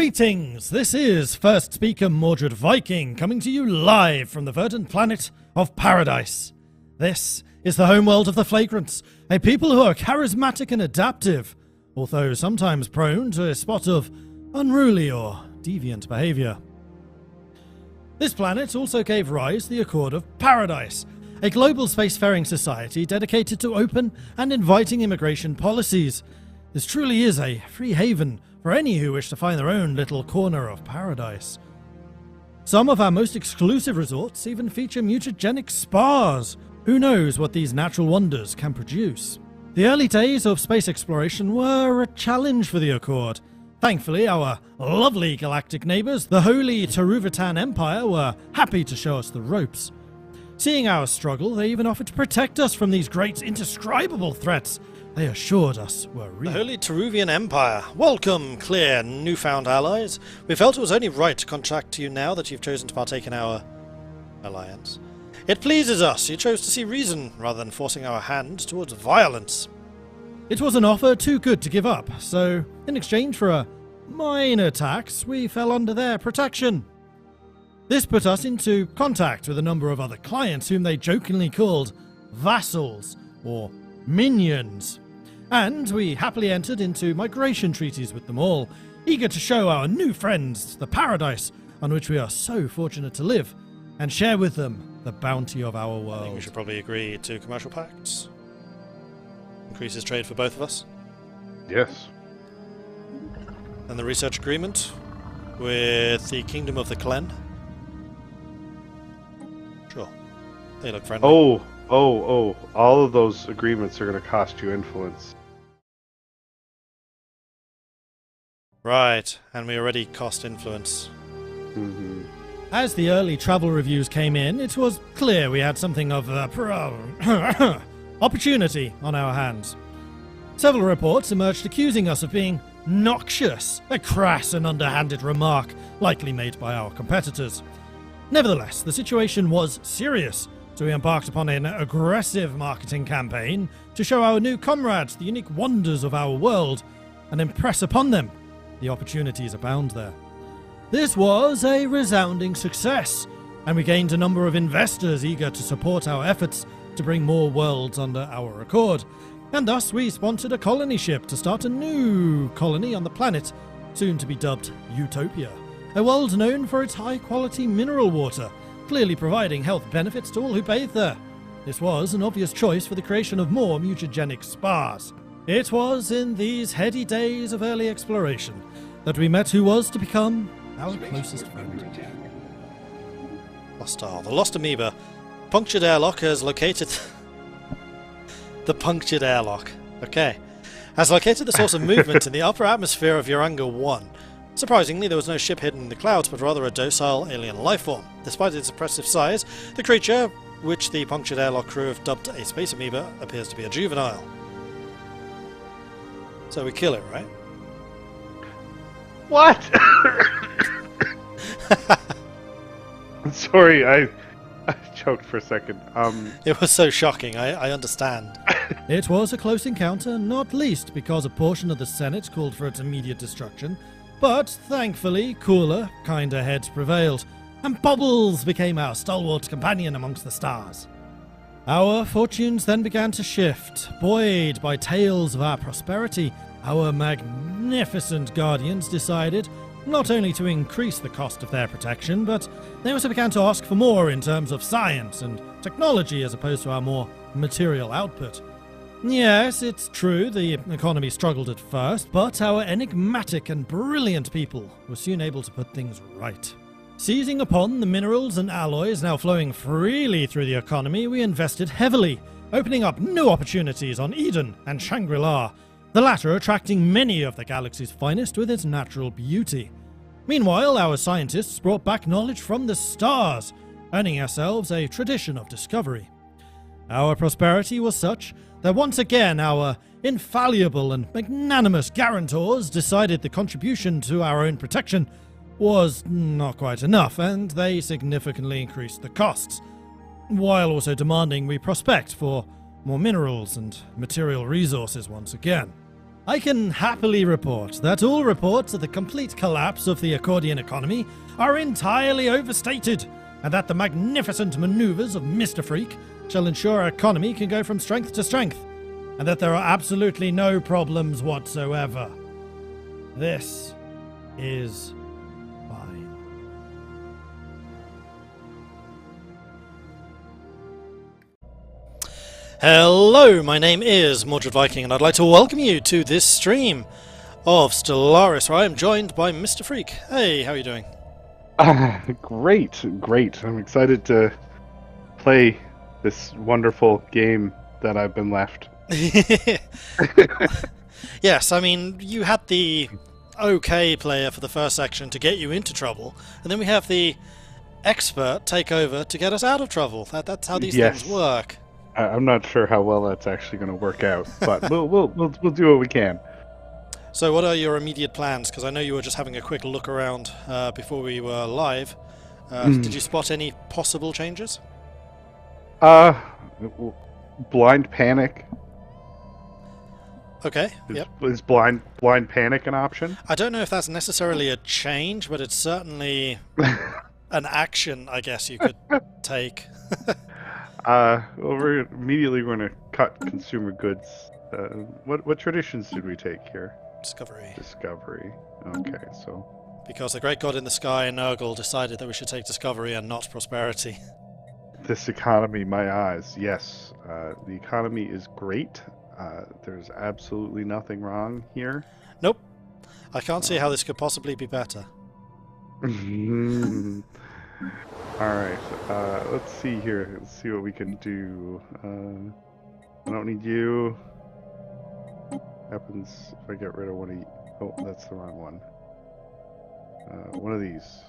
Greetings! This is first speaker Mordred Viking coming to you live from the verdant planet of Paradise. This is the homeworld of the Flagrants, a people who are charismatic and adaptive, although sometimes prone to a spot of unruly or deviant behavior. This planet also gave rise to the Accord of Paradise, a global spacefaring society dedicated to open and inviting immigration policies. This truly is a free haven for any who wish to find their own little corner of paradise. Some of our most exclusive resorts even feature mutagenic spas. Who knows what these natural wonders can produce? The early days of space exploration were a challenge for the Accord. Thankfully, our lovely galactic neighbours, the Holy Teruvitan Empire, were happy to show us the ropes. Seeing our struggle, they even offered to protect us from these great indescribable threats they assured us were real. The Holy Teruvian Empire. Welcome, clear, newfound allies. We felt it was only right to contract you now that you've chosen to partake in our alliance. It pleases us you chose to see reason rather than forcing our hand towards violence. It was an offer too good to give up, so in exchange for a minor tax, we fell under their protection. This put us into contact with a number of other clients whom they jokingly called vassals or minions, and we happily entered into migration treaties with them all, eager to show our new friends the paradise on which we are so fortunate to live, and share with them the bounty of our world. I think we should probably agree to commercial pacts. Increases trade for both of us. Yes. And the research agreement with the Kingdom of the Clen. Sure. They look friendly. Oh. All of those agreements are going to cost you influence. Right, and we already cost influence. Mm-hmm. As the early travel reviews came in, it was clear we had something of a opportunity on our hands. Several reports emerged accusing us of being noxious, a crass and underhanded remark likely made by our competitors. Nevertheless, the situation was serious, so we embarked upon an aggressive marketing campaign to show our new comrades the unique wonders of our world and impress upon them the opportunities abound there. This was a resounding success, and we gained a number of investors eager to support our efforts to bring more worlds under our accord, and thus we sponsored a colony ship to start a new colony on the planet, soon to be dubbed Utopia, a world known for its high-quality mineral water, clearly providing health benefits to all who bathe there. This was an obvious choice for the creation of more mutagenic spas. It was in these heady days of early exploration that we met who was to become our closest friend. Hostile. The Lost Amoeba. Punctured airlock has located... The punctured airlock. Okay. Has located the source of movement in the upper atmosphere of Uranga 1. Surprisingly, there was no ship hidden in the clouds, but rather a docile alien lifeform. Despite its impressive size, the creature, which the punctured airlock crew have dubbed a space amoeba, appears to be a juvenile. So we kill it, right? What? Sorry, I choked for a second. It was so shocking, I understand. It was a close encounter, not least because a portion of the Senate called for its immediate destruction, but thankfully cooler, kinder heads prevailed, and Bubbles became our stalwart companion amongst the stars. Our fortunes then began to shift, buoyed by tales of our prosperity. Our magnificent guardians decided not only to increase the cost of their protection, but they also began to ask for more in terms of science and technology as opposed to our more material output. Yes, it's true, the economy struggled at first, but our enigmatic and brilliant people were soon able to put things right. Seizing upon the minerals and alloys now flowing freely through the economy, we invested heavily, opening up new opportunities on Eden and Shangri-La, the latter attracting many of the galaxy's finest with its natural beauty. Meanwhile, our scientists brought back knowledge from the stars, earning ourselves a tradition of discovery. Our prosperity was such that once again our infallible and magnanimous guarantors decided the contribution to our own protection was not quite enough, and they significantly increased the costs, while also demanding we prospect for more minerals and material resources once again. I can happily report that all reports of the complete collapse of the Accordion economy are entirely overstated, and that the magnificent maneuvers of Mr. Freak shall ensure our economy can go from strength to strength, and that there are absolutely no problems whatsoever. This is fine. Hello, my name is Mordred Viking, and I'd like to welcome you to this stream of Stellaris, where I am joined by Mr. Freak. Hey, how are you doing? Great. I'm excited to play this wonderful game that I've been left. Yes, I mean, you had the okay player for the first section to get you into trouble, and then we have the expert take over to get us out of trouble. That's how these things work. I'm not sure how well that's actually going to work out, but we'll do what we can. So, what are your immediate plans? Because I know you were just having a quick look around before we were live. Did you spot any possible changes? Blind panic. Okay. Yep. Is blind panic an option? I don't know if that's necessarily a change, but it's certainly an action, I guess you could take. Well, we're immediately going to cut consumer goods. What traditions did we take here? Discovery. Okay, so... Because the great god in the sky, Nurgle, decided that we should take discovery and not prosperity. This economy, my eyes, yes. The economy is great. There's absolutely nothing wrong here. Nope. I can't see how this could possibly be better. Alright, let's see here. Let's see what we can do. I don't need you. Happens if I get rid of one of you. Oh, that's the wrong one. One of these.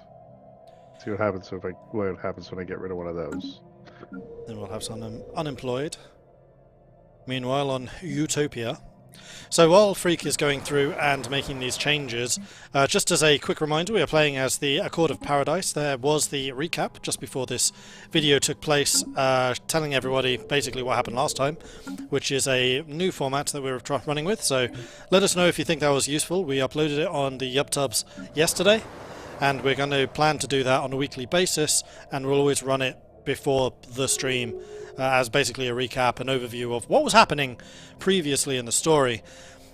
See what happens what happens when I get rid of one of those. Then we'll have some unemployed. Meanwhile, on Utopia. So while Freak is going through and making these changes, just as a quick reminder, we are playing as the Accord of Paradise. There was the recap just before this video took place, telling everybody basically what happened last time, which is a new format that we were running with. So let us know if you think that was useful. We uploaded it on the YubTubs yesterday, and we're going to plan to do that on a weekly basis, and we'll always run it before the stream as basically a recap, an overview of what was happening previously in the story.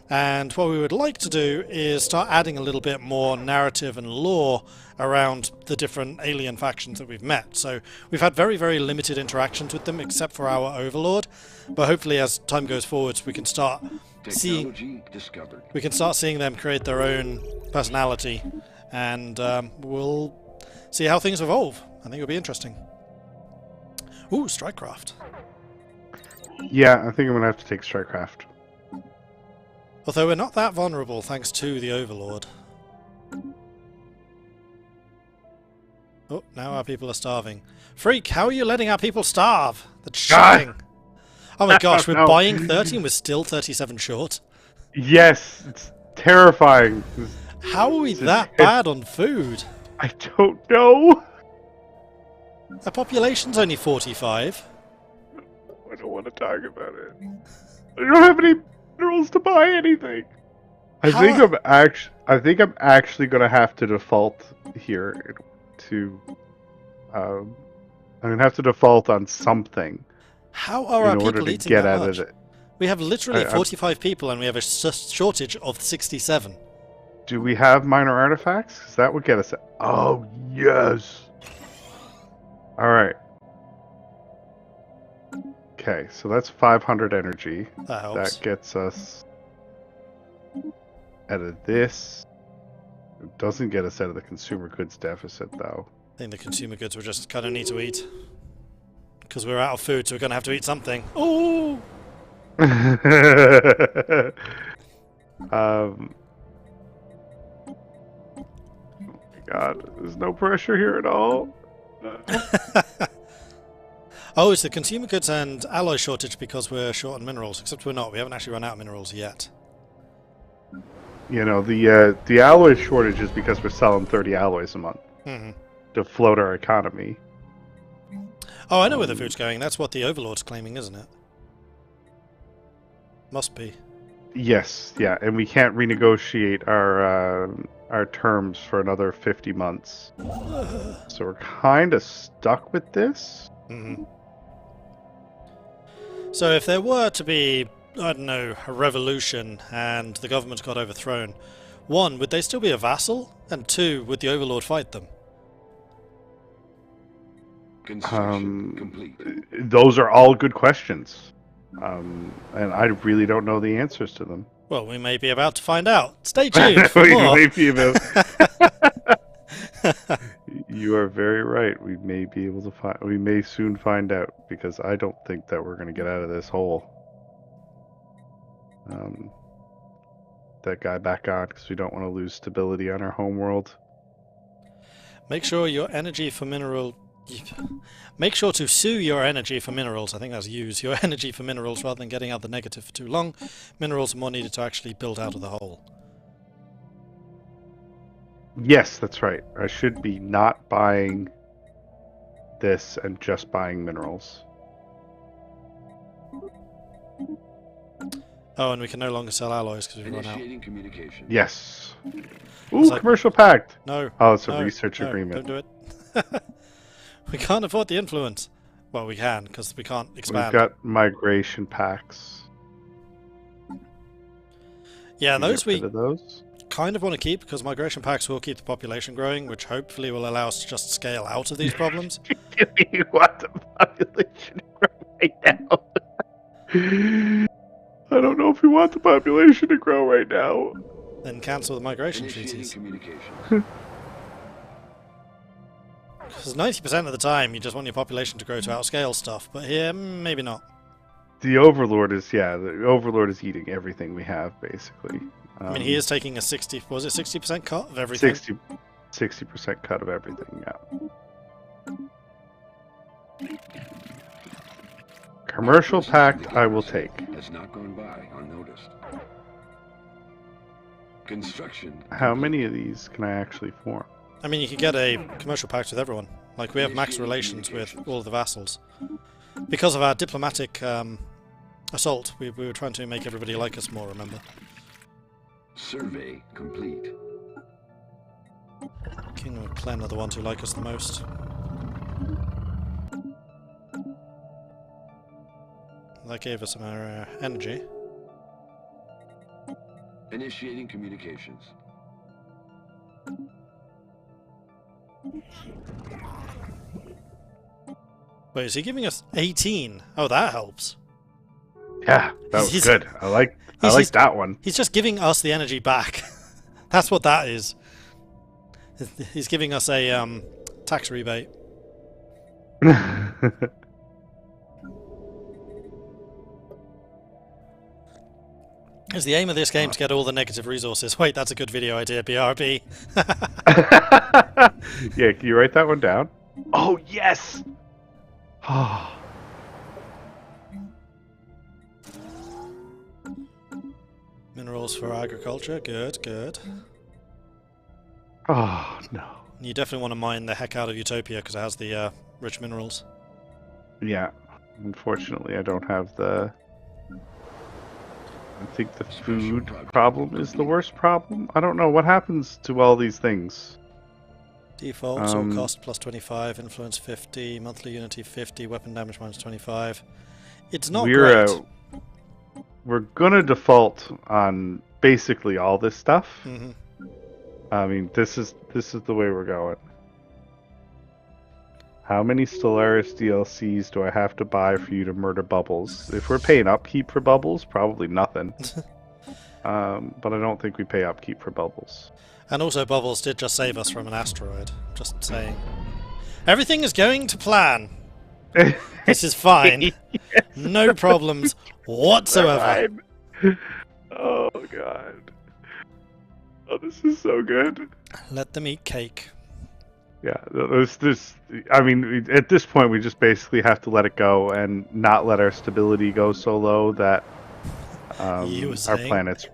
And what we would like to do is start adding a little bit more narrative and lore around the different alien factions that we've met. So we've had very, very limited interactions with them, except for our Overlord. But hopefully, as time goes forwards, we can start seeing them create their own personality, and we'll see how things evolve. I think it'll be interesting. Ooh, Strikecraft. Yeah, I think I'm going to have to take Strikecraft. Although we're not that vulnerable thanks to the Overlord. Oh, now our people are starving. Freak, how are you letting our people starve? That's shocking. Oh my gosh, we're buying 30 and we're still 37 short. Yes, it's terrifying. How are we that bad on food? I don't know. Our population's only 45. I don't want to talk about it. I don't have any minerals to buy anything. I think I'm actually going to have to default here to. I'm going to have to default on something. How are our people eating that much? It. We have literally 45 people, and we have a shortage of 67. Do we have minor artifacts? Because that would get us. Oh yes. All right. Okay, so that's 500 energy. That helps. That gets us out of this. It doesn't get us out of the consumer goods deficit, though. I think the consumer goods we just kind of need to eat. Because we're out of food, so we're going to have to eat something. Oh! Oh my god, there's no pressure here at all. Oh, it's the consumer goods and alloy shortage because we're short on minerals. Except we're not. We haven't actually run out of minerals yet. You know, the alloy shortage is because we're selling 30 alloys a month to float our economy. Oh, I know where the food's going. That's what the Overlord's claiming, isn't it? Must be. Yes, yeah, and we can't renegotiate our terms for another 50 months. So we're kind of stuck with this. Mm-hmm. So if there were to be, I don't know, a revolution and the government got overthrown, one, would they still be a vassal? And two, would the Overlord fight them? Construction complete. Those are all good questions. And I really don't know the answers to them. Well, we may be about to find out. Stay tuned for We more. may be about... You are very right. We may be able to find. We may soon find out, because I don't think that we're going to get out of this hole. That guy back on, because we don't want to lose stability on our home world. Make sure your energy for mineral... Make sure to sue your energy for minerals. I think that's use your energy for minerals rather than getting out the negative for too long. Minerals are more needed to actually build out of the hole. Yes, that's right. I should be not buying this and just buying minerals. Oh, and we can no longer sell alloys because we've run out. Initiating communication. Yes. Ooh, It's like- commercial pact. No. Oh, it's a no, research no, agreement. Don't do it. We can't afford the influence. Well, we can, because we can't expand. We've got migration packs. Yeah, Can those get rid we of those. kind of want to keep, because migration packs will keep the population growing, which hopefully will allow us to just scale out of these problems. Do you want the population to grow right now? I don't know if we want the population to grow right now. Then cancel the migration Initiating treaties. communication. Because 90% of the time you just want your population to grow to outscale stuff, but here, maybe not. The Overlord is, the Overlord is eating everything we have, basically. I mean, he is taking a 60% cut of everything? 60% cut of everything, yeah. Commercial pact, I will take. Has not gone by unnoticed. Construction. How complete. many of these can I actually form? I mean, you could get a commercial pact with everyone. Like, we have max relations with all of the vassals. Because of our diplomatic assault, we were trying to make everybody like us more, remember? Survey complete. Kingdom of Clen are the ones who like us the most. That gave us some energy. Initiating communications. Wait, is he giving us 18? Oh, that helps. Yeah, that was He's- good. I like he's- that one. He's just giving us the energy back. That's what that is. He's giving us a tax rebate. Is the aim of this game to get all the negative resources? Wait, that's a good video idea, BRB. Yeah, can you write that one down? Oh, yes! Oh, Minerals for agriculture, good, good. oh no. You definitely want to mine the heck out of Utopia because it has the rich minerals. Yeah, unfortunately I don't have the... I think the food problem is the worst problem. I don't know, what happens to all these things? Default, so cost plus 25, influence 50, monthly unity 50, weapon damage minus 25. It's not great. We're gonna default on basically all this stuff. Hmm. I mean, this is the way we're going. How many Stellaris DLCs do I have to buy for you to murder Bubbles? If we're paying upkeep for Bubbles, probably nothing. But I don't think we pay upkeep for Bubbles. And also, Bubbles did just save us from an asteroid. Just saying. Everything is going to plan. This is fine. No problems whatsoever. Oh god. Oh, this is so good. Let them eat cake. Yeah, I mean, at this point, we just basically have to let it go and not let our stability go so low that You were our saying? planets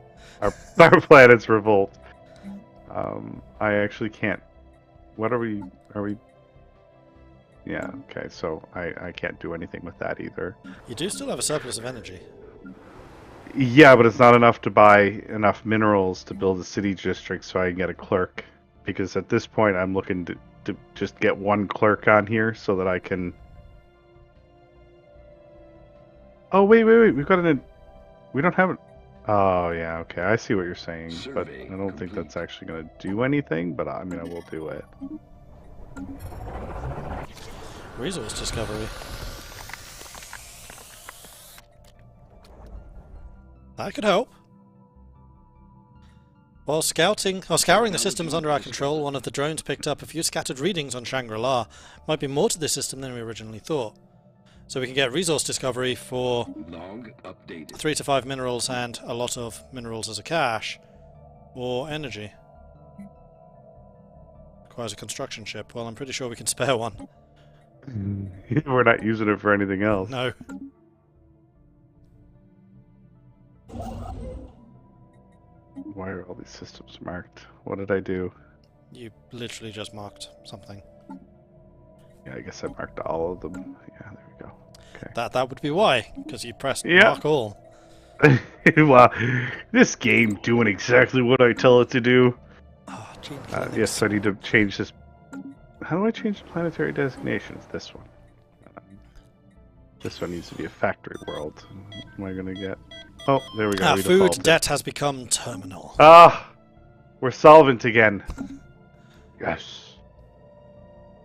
revolt. I actually can't. What are we? Yeah. Okay. So I can't do anything with that either. You do still have a surplus of energy. Yeah, but it's not enough to buy enough minerals to build a city district so I can get a clerk. Because at this point, I'm looking to just get one clerk on here so that I can... Oh, wait. We've got we don't have it. Oh, yeah, okay. I see what you're saying. But I don't think that's actually going to do anything. But I mean, I will do it. Resource discovery. That could help. While scouring the systems under our control, one of the drones picked up a few scattered readings on Shangri-La. Might be more to this system than we originally thought. So we can get resource discovery for Log updated. 3 to 5 minerals and a lot of minerals as a cache. Or energy. Requires a construction ship. Well, I'm pretty sure we can spare one. We're not using it for anything else. No. Why are all these systems marked? What did I do? You literally just marked something. Yeah, I guess I marked all of them. Yeah, there we go. Okay. That would be why, because you pressed Yeah. mark all. Well, this game doing exactly what I tell it to do. Oh, gee, Yes, I need to change this. How do I change the planetary designations? This one. This one needs to be a factory world. What am I going to get? Oh, there we go. We food defaulted. debt has become terminal. Ah! We're solvent again. Yes.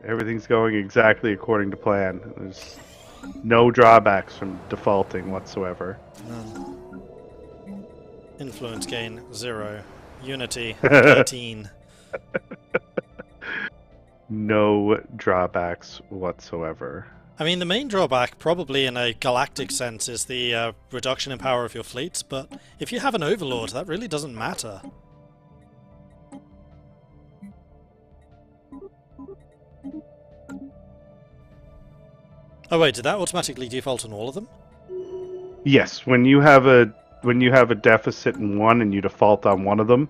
Everything's going exactly according to plan. There's no drawbacks from defaulting whatsoever. None. Influence gain 0. Unity 18. No drawbacks whatsoever. I mean, the main drawback, probably in a galactic sense, is the reduction in power of your fleets, but if you have an Overlord, that really doesn't matter. Oh wait, did that automatically default on all of them? Yes, when you have a deficit in one and you default on one of them,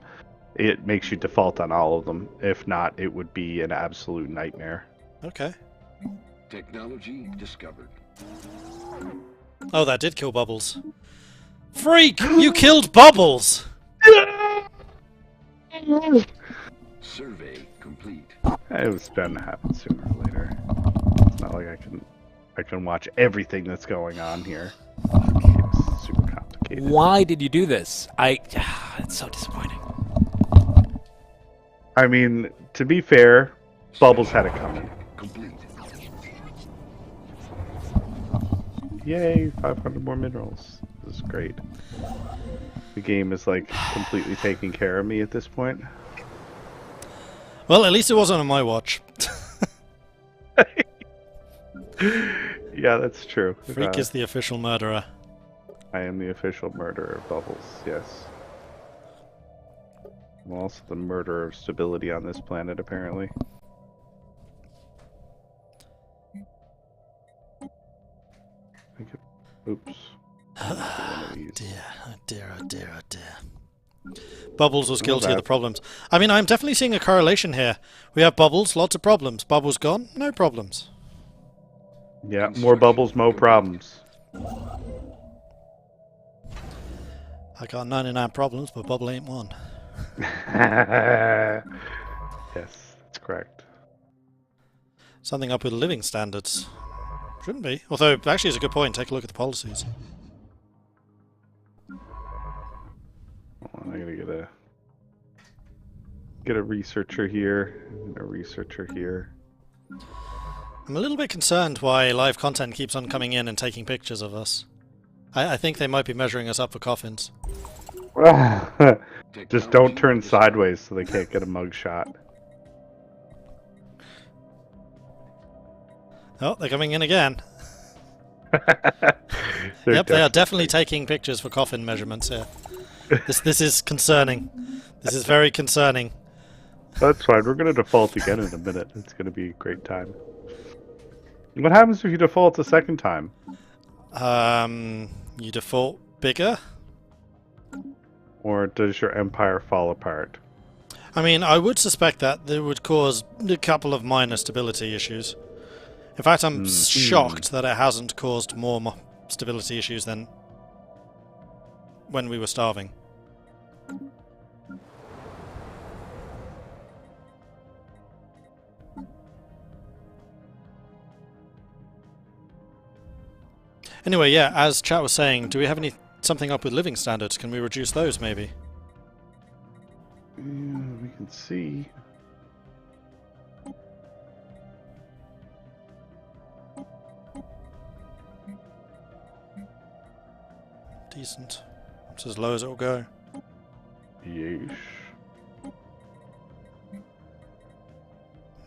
it makes you default on all of them. If not, it would be an absolute nightmare. Okay. Technology discovered. Oh, that did kill Bubbles. Freak! You killed Bubbles! Survey complete. It was bound to happen sooner or later. It's not like I can watch everything that's going on here. It's super complicated. Why did you do this? It's so disappointing. I mean, to be fair, Bubbles had it coming. Complete. Yay, 500 more minerals. This is great. The game is like completely taking care of me at this point. Well, at least it wasn't on my watch. Yeah, that's true. Freak is the official murderer. I am the official murderer of Bubbles, yes. I'm also the murderer of stability on this planet, apparently. Oops. Oh dear, oh dear, oh dear, oh dear. Bubbles was guilty of the problems. I mean, I'm definitely seeing a correlation here. We have Bubbles, lots of problems. Bubbles gone, no problems. Yeah, more Bubbles, more problems. I got 99 problems, but Bubble ain't one. Yes, that's correct. Something up with living standards. Shouldn't be. Although, actually, it's a good point. Take a look at the policies. Hold on, I gotta get a researcher here, and a researcher here. I'm a little bit concerned why live content keeps on coming in and taking pictures of us. I think they might be measuring us up for coffins. Just don't turn sideways so they can't get a mug shot. Oh, they're coming in again. They're Yep, they are definitely taking pictures for coffin measurements here. This is concerning. This is very concerning. That's fine. We're going to default again in a minute. It's going to be a great time. What happens if you default a second time? You default bigger? Or does your empire fall apart? I mean, I would suspect that it would cause a couple of minor stability issues. In fact, I'm shocked that it hasn't caused more stability issues than when we were starving. Anyway, yeah, as chat was saying, do we have something up with living standards? Can we reduce those, maybe? Yeah, we can see. Decent. It's as low as it will go. Yeesh.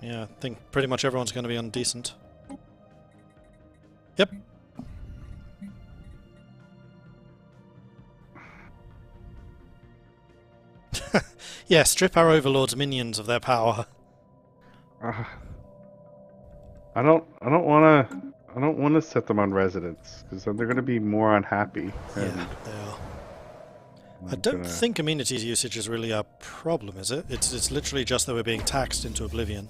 Yeah, I think pretty much everyone's going to be on decent. Yep. Yeah, strip our overlord's minions of their power. I don't want to set them on residence because then they're going to be more unhappy. And Yeah, they are. I I'm don't gonna- think amenities usage is really a problem, is it? It's literally just that we're being taxed into oblivion.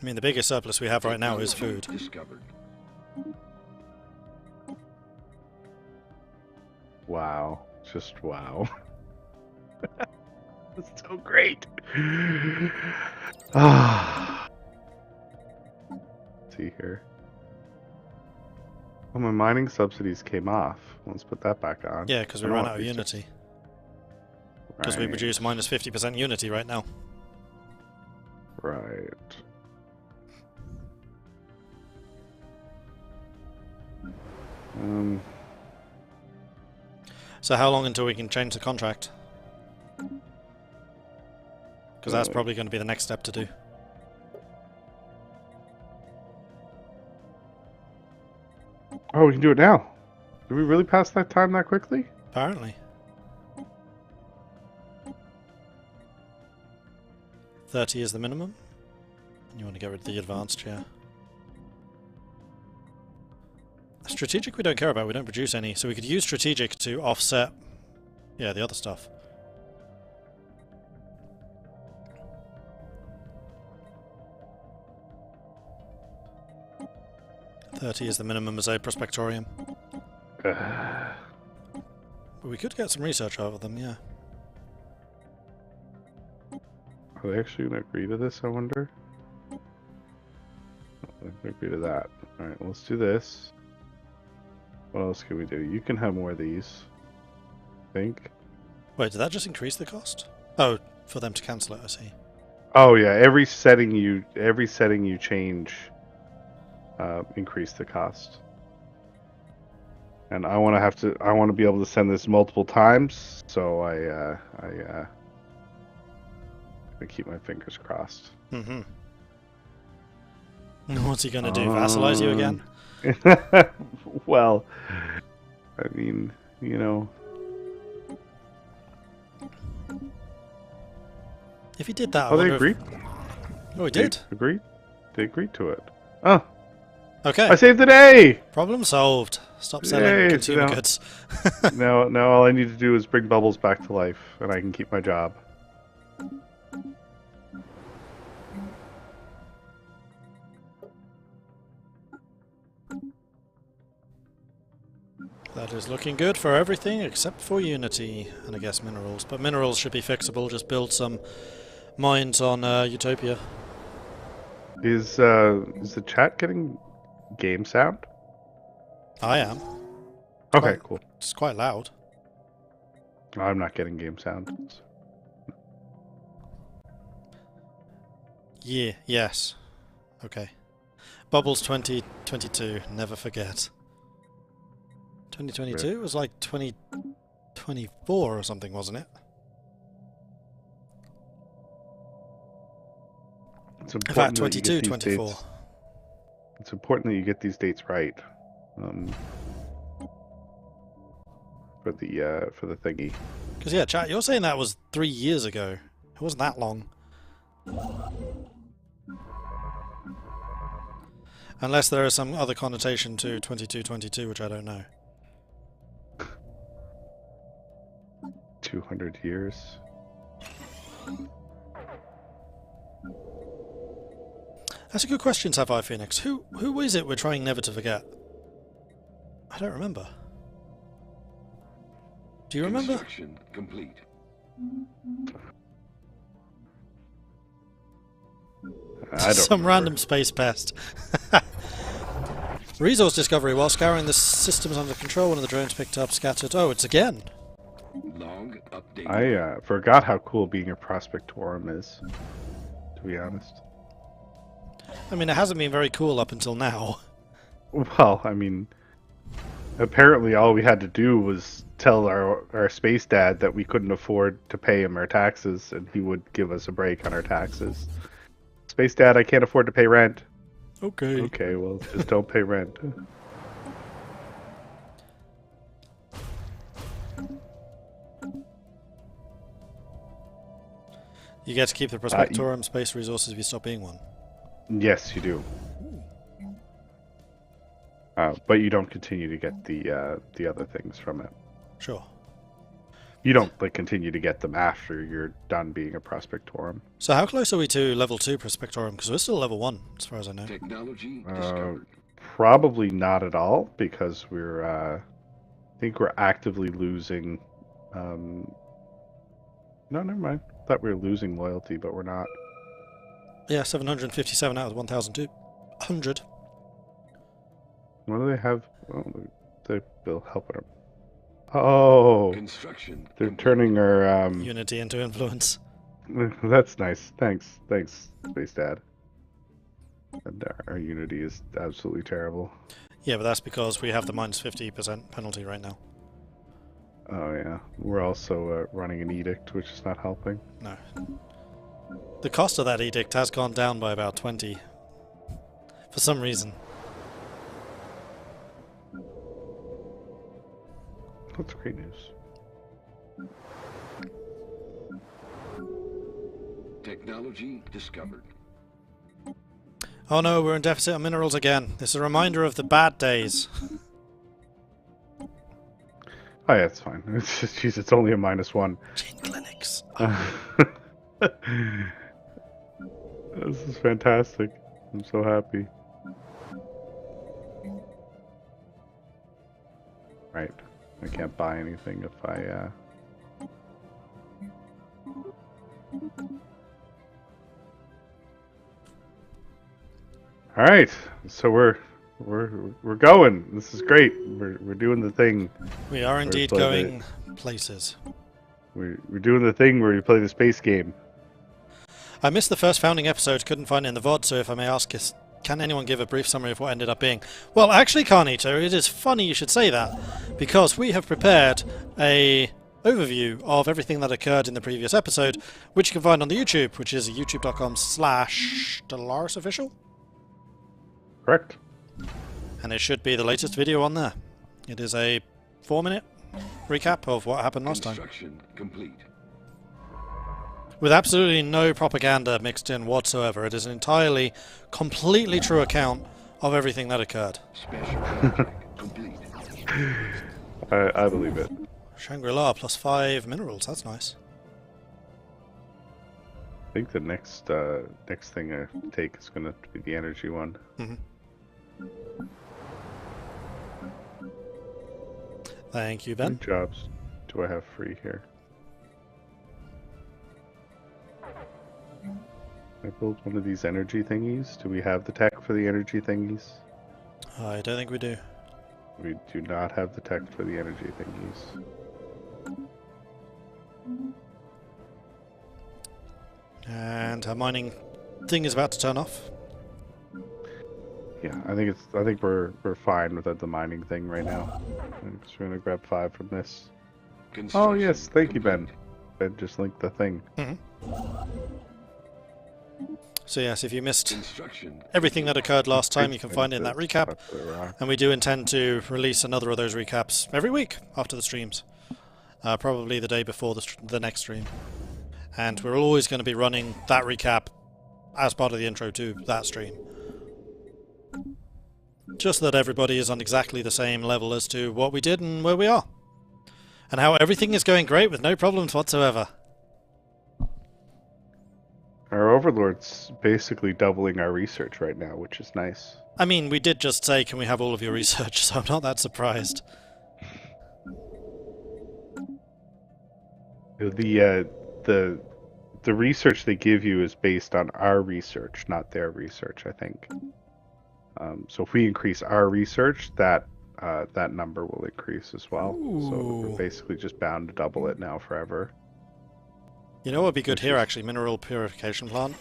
I mean, the biggest surplus we have right now is food. Discovered. Wow, just wow. That's so great. Ah. Let's see here. Oh, my mining subsidies came off. Let's put that back on. Yeah, because we I don't ran want out of these to- unity. Because we Right, produce minus 50% unity right now. Right. So how long until we can change the contract? Because that's probably going to be the next step to do. Oh, we can do it now. Did we really pass that time that quickly? Apparently. 30 is the minimum. You want to get rid of the advanced, yeah. Strategic we don't care about, we don't produce any, so we could use strategic to offset, yeah, the other stuff. $30 is the minimum as a prospectorium. But we could get some research out of them, yeah. Are they actually going to agree to this, I wonder? Oh, they can agree to that. Alright, let's do this. What else can we do? You can have more of these. I think. Wait, did that just increase the cost? Oh, for them to cancel it, I see. Oh yeah, every setting you change increase the cost. And I want to be able to send this multiple times, so I keep my fingers crossed. Mm-hmm. What's he gonna do? Vassalize you again? Well, I mean, you know. If he did that, I Oh, they wonder if- agreed. Oh, he did. They agreed to it. Oh, Okay. I saved the day. Problem solved. Stop selling Yay, consumer so- goods. Now all I need to do is bring Bubbles back to life, and I can keep my job. That is looking good for everything except for Unity and I guess minerals. But minerals should be fixable. Just build some mines on Utopia. Is the chat getting game sound? I am. Okay, Quite- cool. It's quite loud. I'm not getting game sound. Yeah. Yes. Okay. Bubbles 2022. Never forget. 2022 was like 2024 or something, wasn't it? It's In important fact, that you 22, get these 24. dates- It's important that you get these dates right. For the thingy. Because yeah, chat, you're saying that was 3 years ago. It wasn't that long. Unless there is some other connotation to 2222, which I don't know. 200 years. That's a good question, Sci-fi Phoenix. Who is it we're trying never to forget? I don't remember. Do you remember? Construction complete. I don't Some remember. random space pest. Resource discovery. While scouring the systems under control, one of the drones picked up scattered... Oh, it's again! Log updated. I forgot how cool being a Prospectorum is, to be honest. I mean, it hasn't been very cool up until now. Well, I mean, apparently all we had to do was tell our space dad that we couldn't afford to pay him our taxes, and he would give us a break on our taxes. Space dad, I can't afford to pay rent. Okay. Okay, well, just don't pay rent. You get to keep the Prospectorum space resources if you stop being one. Yes, you do. But you don't continue to get the other things from it. Sure. You don't continue to get them after you're done being a Prospectorum. So how close are we to level 2 Prospectorum? Because we're still level 1, as far as I know. Technology discovered. Probably not at all, because we're I think we're actively losing. No, never mind. Thought we were losing loyalty, but we're not. Yeah, 757 out of 1,200. What do they have? Oh, they'll help them. Oh, Construction they're complete. turning our Unity into influence. That's nice. Thanks, Space Dad. And our Unity is absolutely terrible. Yeah, but that's because we have the minus 50% penalty right now. Oh yeah, we're also running an edict, which is not helping. No. The cost of that edict has gone down by about 20. For some reason. That's great news. Technology discovered. Oh no, we're in deficit of minerals again. This is a reminder of the bad days. Oh yeah, it's fine. It's just, geez, it's only a -1. Gene clinics. This is fantastic. I'm so happy. Right. I can't buy anything if I Alright. So we're going. This is great. We're doing the thing. We are indeed play going places. We're doing the thing where you play the space game. I missed the first founding episode, couldn't find it in the VOD, so if I may ask, can anyone give a brief summary of what ended up being? Well, actually, Carnito, it is funny you should say that, because we have prepared a overview of everything that occurred in the previous episode, which you can find on the YouTube, which is youtube.com/Stellaris official. Correct. And it should be the latest video on there. It is a 4-minute recap of what happened last time. Construction complete. With absolutely no propaganda mixed in whatsoever. It is an entirely, completely true account of everything that occurred. Special project complete. I believe it. Shangri-La plus 5 minerals, that's nice. I think the next thing I take is going to be the energy one. Thank you, How many Ben. jobs do I have free here? I built one of these energy thingies. Do we have the tech for the energy thingies? I don't think we do. We do not have the tech for the energy thingies. And our mining thing is about to turn off. Yeah, I think we're fine without the mining thing right now. I'm just gonna grab 5 from this. Oh yes, thank you, Ben. Ben just linked the thing. So yes, if you missed Construction everything that occurred last time, you can find it in that recap. Rock. And we do intend to release another of those recaps every week after the streams. Probably the day before the next stream. And we're always going to be running that recap as part of the intro to that stream. Just so that everybody is on exactly the same level as to what we did and where we are. And how everything is going great with no problems whatsoever. Our Overlord's basically doubling our research right now, which is nice. I mean, we did just say, can we have all of your research, so I'm not that surprised. The research they give you is based on our research, not their research, I think. So if we increase our research, that number will increase as well. So Ooh. we're basically just bound to double it now forever. You know what would be good here, actually? Mineral purification plant.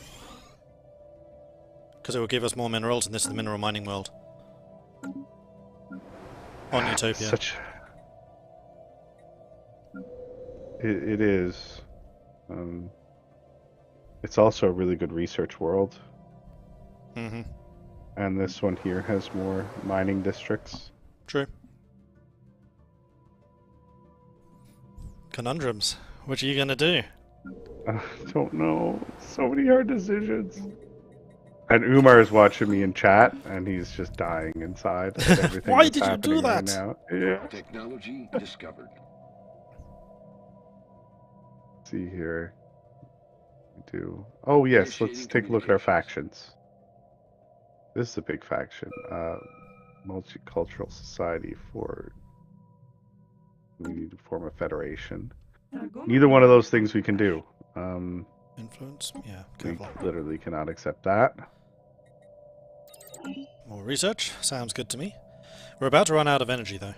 Because it will give us more minerals, and this is the mineral mining world. On Utopia. It is. It's also a really good research world. Mm-hmm. And this one here has more mining districts. True. Conundrums. What are you gonna do? I don't know. So many hard decisions. And Umar is watching me in chat, and he's just dying inside. At everything Why that's did you do happening right that? now. Yeah. Technology discovered. Let's see here. We do. Oh yes, let's take a look at our factions. This is a big faction. Multicultural society for. We need to form a federation. Neither one of those things we can do. Influence? Yeah, We careful. literally cannot accept that. More research? Sounds good to me. We're about to run out of energy, though.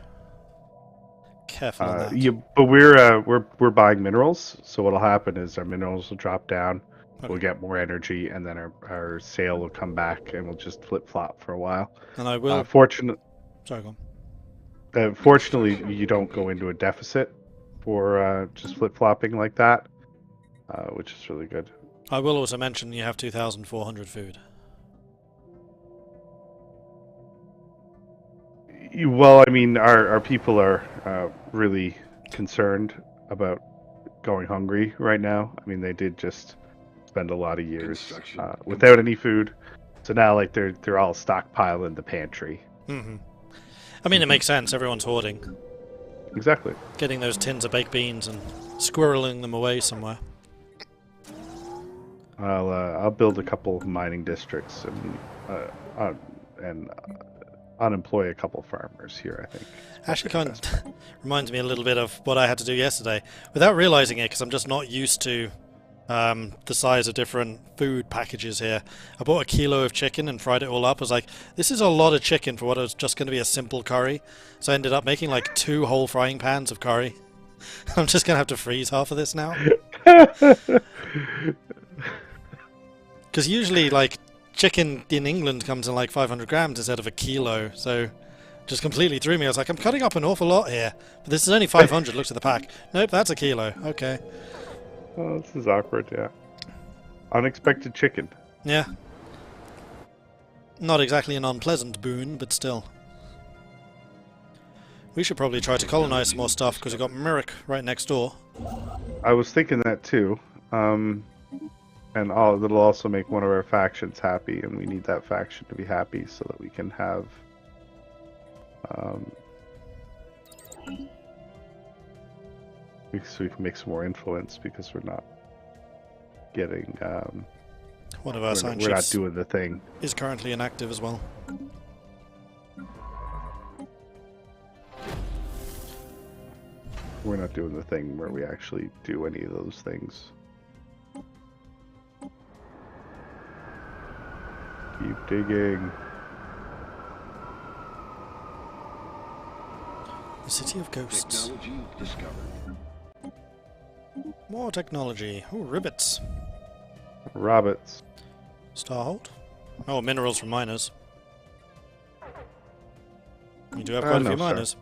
Careful on that. Yeah, but we're buying minerals. So what'll happen is our minerals will drop down. Okay. We'll get more energy, and then our sale will come back, and we'll just flip flop for a while. And I will... Fortunately, Sorry, go on. you don't go into a deficit for just flip flopping like that, which is really good. I will also mention you have 2,400 food. Well, I mean, our people are really concerned about going hungry right now. I mean, they did just spend a lot of years without any food, so now like they're all stockpiling in the pantry. Mm-hmm. I mean, it makes sense. Everyone's hoarding. Exactly. Getting those tins of baked beans and squirreling them away somewhere. I'll build a couple of mining districts and unemploy a couple farmers here, I think. Actually, kind of reminds me a little bit of what I had to do yesterday, without realizing it, because I'm just not used to the size of different food packages here. I bought a kilo of chicken and fried it all up. I was like, this is a lot of chicken for what was just going to be a simple curry. So I ended up making like 2 whole frying pans of curry. I'm just going to have to freeze half of this now. Because usually, like, chicken in England comes in like 500 grams instead of a kilo, so just completely threw me. I was like, I'm cutting up an awful lot here, but this is only 500. Looks at the pack. Nope, that's a kilo. Okay. Oh, this is awkward, yeah. Unexpected chicken. Yeah. Not exactly an unpleasant boon, but still. We should probably try to colonize some more stuff, because we've got Merrick right next door. I was thinking that too. And that'll also make one of our factions happy, and we need that faction to be happy so that we can have so we can make some more influence, because we're not getting One of our sign we're not chiefs doing the thing. is currently inactive as well. We're not doing the thing where we actually do any of those things. Keep digging. The City of Ghosts. Technology discovered. More technology. Ooh, rivets. Rabbits. Starhold. Oh, minerals from miners. You do have quite a no, few sir. miners.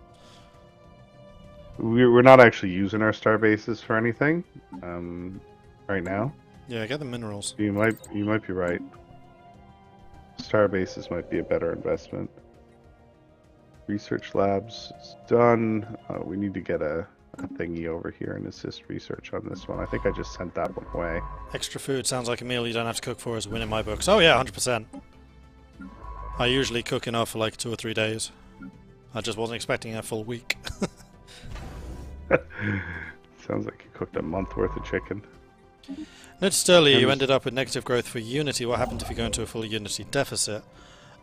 We're not actually using our star bases for anything right now. Yeah, get the minerals. You might be right. Star bases might be a better investment. Research labs is done. We need to get a thingy over here and assist research on this one. I think I just sent that one away. Extra food sounds like a meal you don't have to cook for as a win in my books. Oh yeah, 100%. I usually cook enough for like 2 or 3 days. I just wasn't expecting a full week. Sounds like you cooked a month worth of chicken. Noticed earlier you And- ended up with negative growth for Unity. What happened if you go into a full Unity deficit?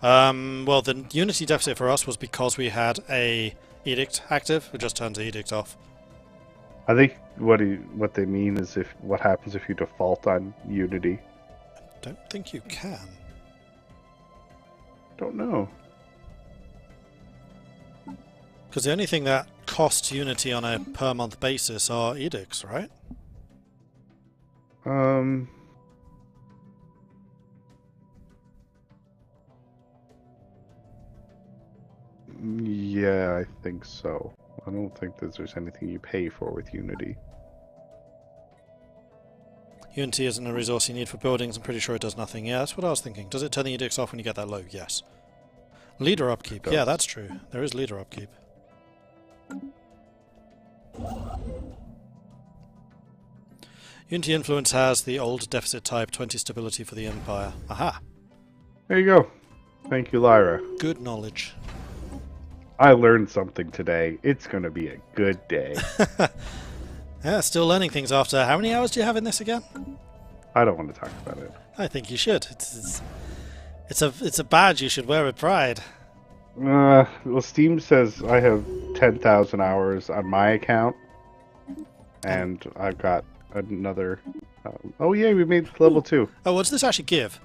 Well, the Unity deficit for us was because we had a edict active. We just turned the edict off. I think what they mean is what happens if you default on Unity. Don't think you can. Don't know. Because the only thing that costs Unity on a per month basis are edicts, right? Yeah, I think so. I don't think that there's anything you pay for with Unity. Unity isn't a resource you need for buildings. I'm pretty sure it does nothing. Yeah, that's what I was thinking. Does it turn the edicts off when you get that low? Yes. Leader upkeep. Yeah, that's true. There is leader upkeep. Unity Influence has the old deficit type, 20 stability for the Empire. Aha! There you go. Thank you, Lyra. Good knowledge. I learned something today. It's going to be a good day. Yeah, still learning things after... How many hours do you have in this again? I don't want to talk about it. I think you should. It's a badge you should wear with pride. Well, Steam says I have 10,000 hours on my account. And I've got another... oh, yay, we made level 2. Oh, what does this actually give?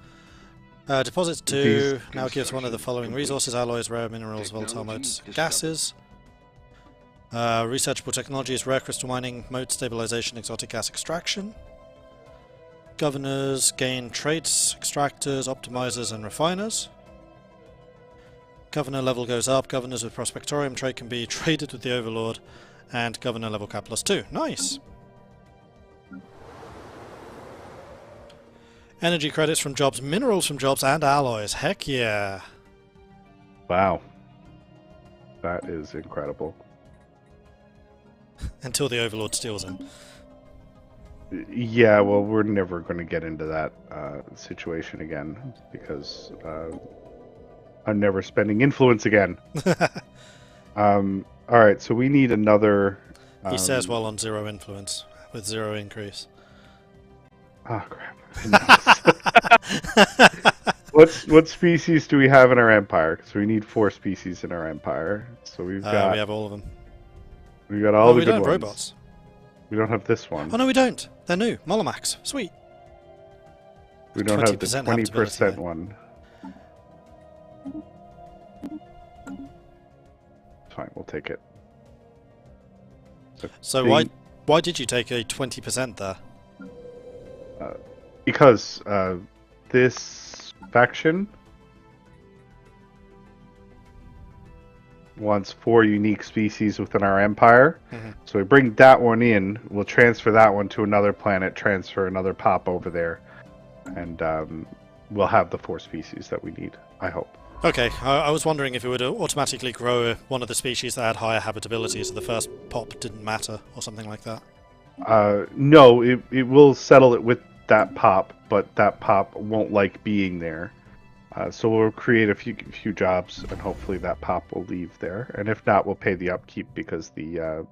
Deposits 2 These now gives one of the following resources: alloys, rare minerals, volatile modes, gases. Researchable technologies: rare crystal mining, mode stabilization, exotic gas extraction. Governors gain traits, extractors, optimizers, and refiners. Governor level goes up. Governors with prospectorium trait can be traded with the Overlord, and governor level cap +2. Nice. Energy credits from jobs, minerals from jobs, and alloys. Heck yeah. Wow. That is incredible. Until the Overlord steals him. Yeah, well, we're never going to get into that situation again, because I'm never spending influence again. Alright, so we need another... He says while on 0 influence, with 0 increase. Oh, crap. What species do we have in our empire? Because we need 4 species in our empire. So we've got... we have all of them. We've got all the we good don't have ones. robots. We don't have this one. Oh no, we don't. They're new. Molomax. Sweet. We don't have the 20% 20% habitability. one. Fine, we'll take it. So the- why did you take a 20% there? Because this faction wants 4 unique species within our empire. Mhm. So we bring that one in, we'll transfer that one to another planet, transfer another pop over there, and we'll have the 4 species that we need, I hope. Okay, I was wondering if it would automatically grow one of the species that had higher habitability, so the first pop didn't matter, or something like that. No, it will settle it with that pop, but that pop won't like being there. So we'll create a few jobs, and hopefully that pop will leave there. And if not, we'll pay the upkeep because the...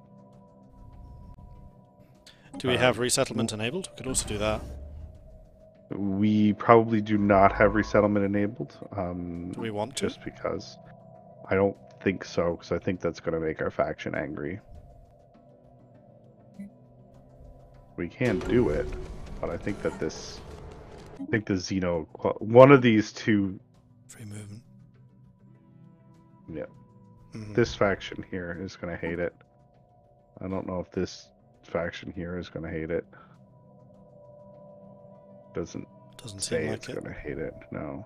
Do we have resettlement enabled? We could also do that. we probably do not have resettlement enabled. Do we want to? Just because. I don't think so, because I think that's going to make our faction angry. We can do it, but I think that this... I think the Xeno... One of these two... Free movement. Yeah. Mhm. This faction here is going to hate it. I don't know if this faction here is going to hate it. Doesn't Doesn't say seem it's like it. going to hate it. No.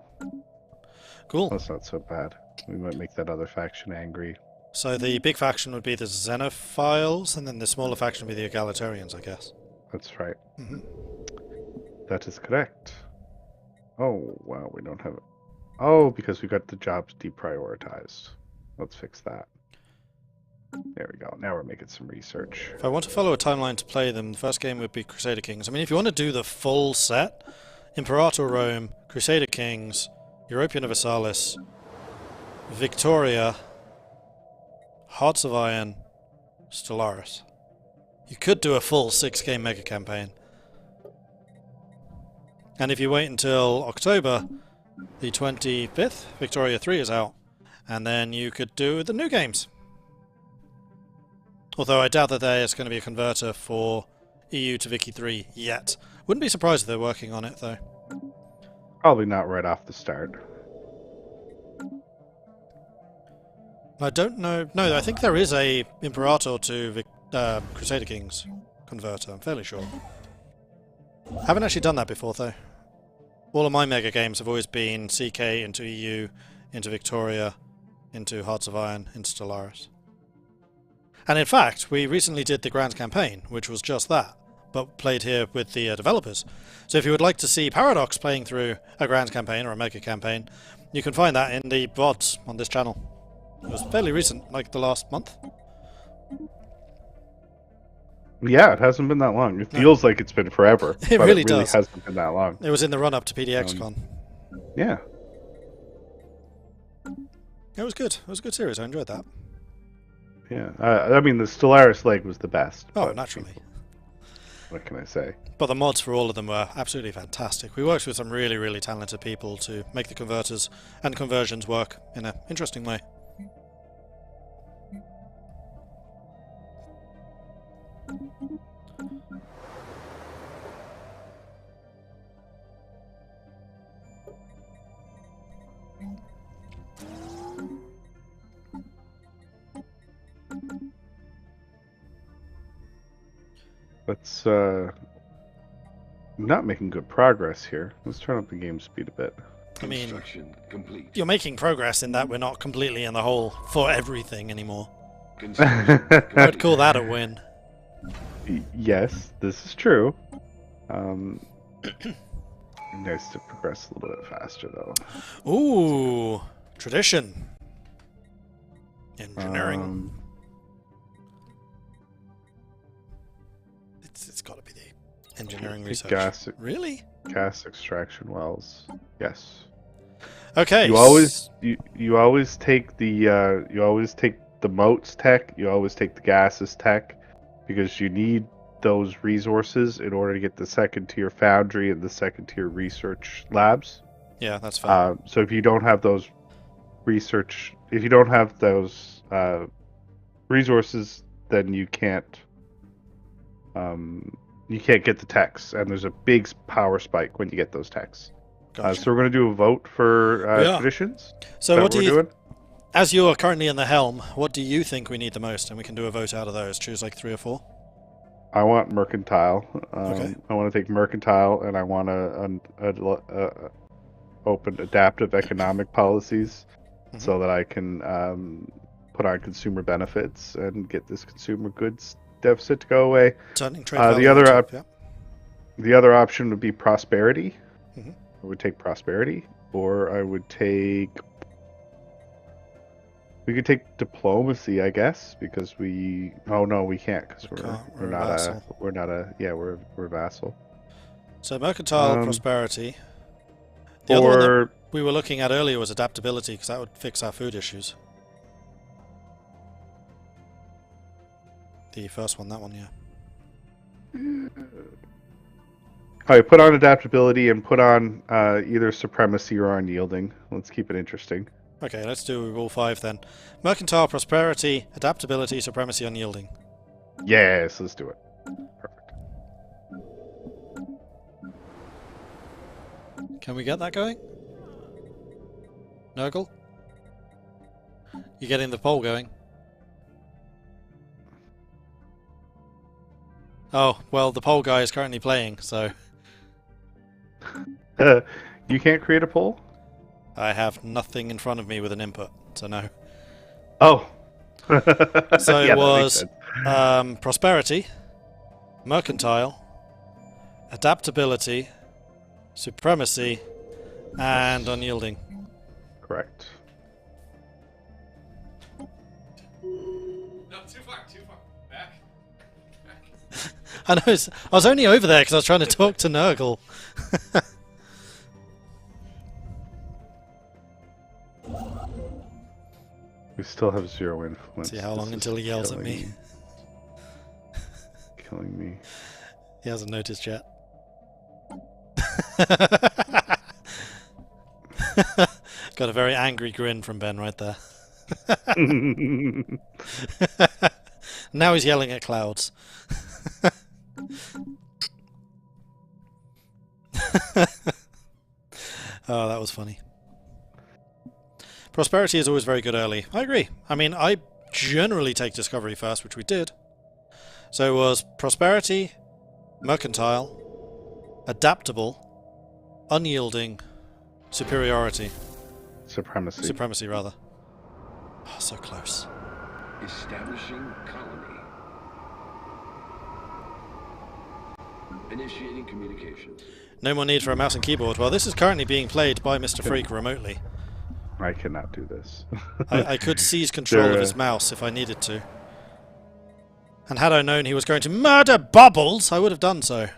Cool. That's not so bad. We might make that other faction angry. So the big faction would be the Xenophiles, and then the smaller faction would be the Egalitarians, I guess. That's right. Hmm. That is correct. Oh, wow, we don't have it. Oh, because we got the jobs deprioritized. Let's fix that. There we go. Now we're making some research. If I want to follow a timeline to play them, the first game would be Crusader Kings. I mean, if you want to do the full set, Imperator Rome, Crusader Kings, Europa Universalis, Victoria, Hearts of Iron, Stellaris. You could do a full 6-game mega campaign. And if you wait until October the 25th, Victoria 3 is out. And then you could do the new games. Although I doubt that there is going to be a converter for EU to Vicky 3 yet. Wouldn't be surprised if they're working on it, though. Probably not right off the start. I don't know. No, I think there is a Imperator to Crusader Kings converter. I'm fairly sure. Haven't actually done that before, though. All of my mega games have always been CK into EU, into Victoria, into Hearts of Iron, into Stellaris. And in fact, we recently did the Grand Campaign, which was just that, but played here with the developers. So if you would like to see Paradox playing through a Grand Campaign or a Mega Campaign, you can find that in the VODs on this channel. It was fairly recent, like the last month. Yeah, it hasn't been that long. It feels like it's been forever. It but really it really does. hasn't been that long. It was in the run-up to PDXCon. Yeah. It was good. It was a good series. I enjoyed that. Yeah. I mean, the Stellaris leg was the best. Oh, but naturally. What can I say? But the mods for all of them were absolutely fantastic. We worked with some really, really talented people to make the converters and conversions work in an interesting way. Let's not making good progress here. Let's turn up the game speed a bit. I mean, Construction complete. you're making progress in that we're not completely in the hole for everything anymore. Construction I'd complete. call that a win. Yes, this is true. Nice to progress a little bit faster, though. Ooh, tradition. Engineering. It's got to be the engineering research. Really? Gas extraction wells. Yes. Okay. You always take the moats tech. You always take the gases tech, because you need those resources in order to get the second tier foundry and the second tier research labs. Yeah, that's fine. So if you don't have those resources, then you can't get the techs, and there's a big power spike when you get those techs. Gotcha. So we're going to do a vote for traditions. So what do you, doing? as you are currently in the helm, what do you think we need the most? And we can do a vote out of those. Choose like 3 or 4. I want mercantile. Okay. I want to take mercantile, and I want to open adaptive economic policies, so that I can put on consumer benefits and get this consumer goods deficit to go away. Turning trade value The other option would be prosperity. Mhm. I would take prosperity, or I would take. We could take diplomacy, I guess, because we. Oh no, we can't, because we're not vassal. We're vassal. So mercantile, prosperity. The other one that we were looking at earlier was adaptability, because that would fix our food issues. The first one, that one, yeah. Alright, put on adaptability and put on either supremacy or unyielding. Let's keep it interesting. Okay, let's do all 5 then. Mercantile, prosperity, adaptability, supremacy, unyielding. Yes, let's do it. Perfect. Can we get that going? Nurgle? You getting the poll going? Oh, well, the poll guy is currently playing, so You can't create a poll? I have nothing in front of me with an input, so no. Oh. So Yeah, it that makes was sense. prosperity, mercantile, adaptability, supremacy, and unyielding. Correct. No, too far. Back. I know. I was only over there because I was trying to talk to Nurgle. We still have 0 influence. See how long This until is he yells at killing me. Killing me. He hasn't noticed yet. Got a very angry grin from Ben right there. Now he's yelling at clouds. Oh, that was funny. Prosperity is always very good early. I agree. I mean, I generally take Discovery first, which we did. So it was Prosperity, Mercantile, Adaptable, Unyielding, Superiority. Supremacy. Supremacy, rather. Oh, so close. Establishing colony. Initiating communications. No more need for a mouse and keyboard. Well, this is currently being played by Mr. Freak remotely. I cannot do this. I could seize control of his mouse if I needed to. And had I known he was going to murder Bubbles, I would have done so.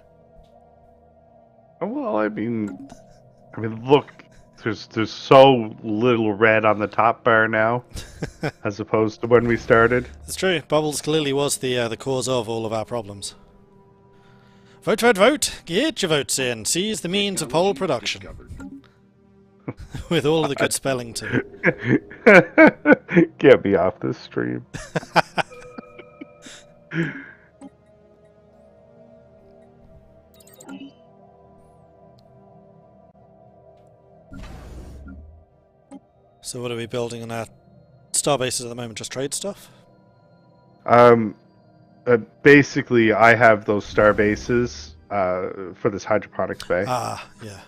Well, I mean, look, there's so little red on the top bar now, as opposed to when we started. It's true. Bubbles clearly was the cause of all of our problems. Vote, vote, vote! Get your votes in. Seize the means of poll production. With all of the good spelling too. Get me off this stream. So what are we building on our star bases at the moment? Just trade stuff? Basically, I have those star bases for this hydroponics bay. Ah, yeah.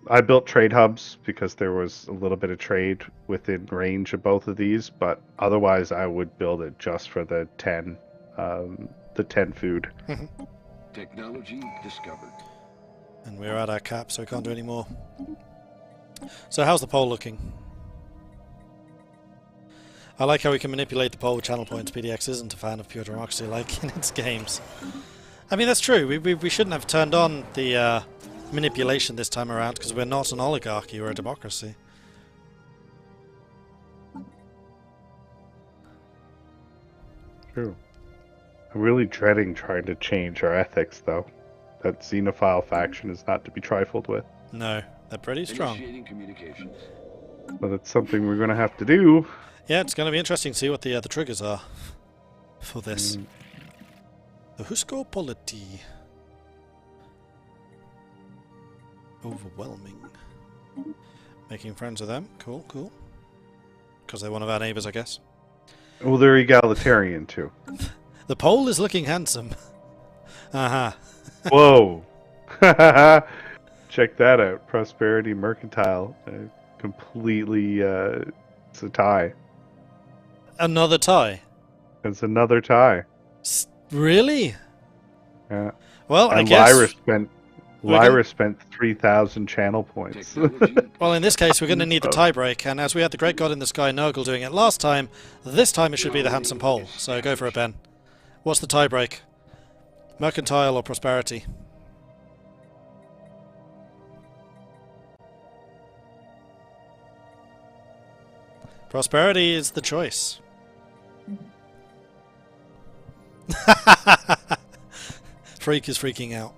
I built trade hubs because there was a little bit of trade within range of both of these, but otherwise I would build it just for the 10 food. Technology discovered. And we're at our cap, so we can't do any more. So how's the poll looking? I like how we can manipulate the poll with channel points. PDX isn't a fan of pure democracy like in its games. I mean, that's true. We shouldn't have turned on the manipulation this time around because we're not an oligarchy, we're a democracy. True. I'm really dreading trying to change our ethics, though. That xenophile faction is not to be trifled with. No, they're pretty strong. Initiating communications. But it's something we're going to have to do. Yeah, it's going to be interesting to see what the triggers are for this. The Husko polity. Overwhelming. Making friends with them. Cool, cool. Because they're one of our neighbours, I guess. Well, they're egalitarian, too. The pole is looking handsome. Uh-huh. Whoa. Check that out. Prosperity Mercantile. Completely, it's a tie. Another tie. It's another tie. Really? Yeah. Well, I and guess... Lyra spent 3,000 channel points. Well, in this case, we're going to need the tiebreak, and as we had the Great God in the Sky Nurgle doing it last time, this time it should be the handsome pole. So go for it, Ben. What's the tiebreak? Mercantile or prosperity? Prosperity is the choice. Freak is freaking out.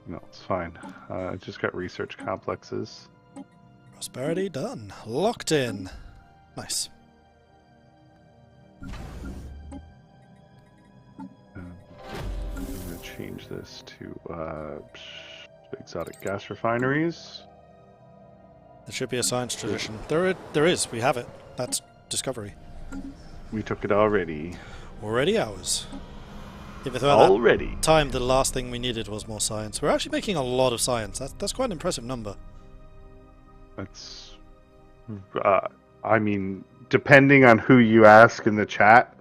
No, it's fine. I just got research complexes. Prosperity done. Locked in. Nice. I'm going to change this to exotic gas refineries. There should be a science tradition. There is. We have it. That's discovery. We took it already. Already ours. Even though Already. At that time, the last thing we needed was more science. We're actually making a lot of science. That's quite an impressive number. That's... I mean, depending on who you ask in the chat,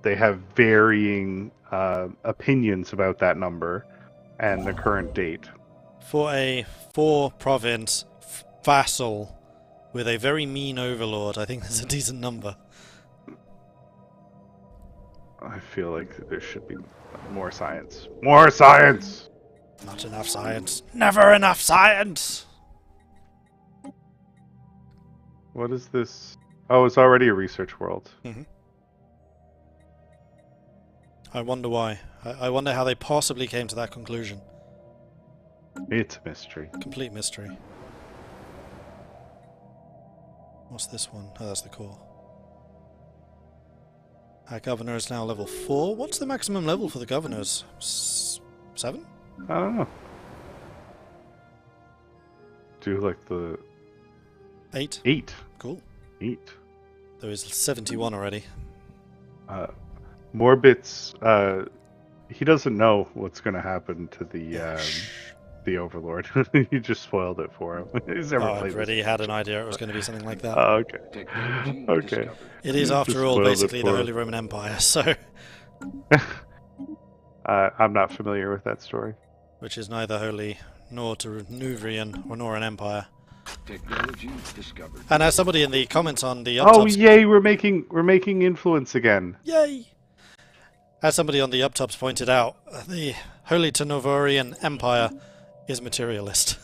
they have varying opinions about that number and the current date. For a 4-province vassal with a very mean overlord, I think that's a decent number. I feel like there should be more science. More science! Not enough science. Never enough science! What is this? Oh, it's already a research world. I wonder why. I wonder how they possibly came to that conclusion. It's a mystery. Complete mystery. What's this one? Oh, that's the core. Our governor is now level 4. What's the maximum level for the governors? 7? I don't know. Do like the 8? 8. Cool. 8. There is 71 already. Morbit's he doesn't know what's going to happen to the Overlord. You just spoiled it for him. He's never Oh, played I've already this. had an idea it was going to be something like that. Oh, okay. Technology Okay. discovered. It is, You after just all, spoiled it basically the for Holy him. Roman Empire, so I'm not familiar with that story. which is neither holy nor Nuvrian or nor an empire. Technology discovered. And as somebody in the comments on the Oh uptops, yay! We're making influence again. yay! As somebody on the uptops pointed out, the Holy Tenovorian Empire is materialist.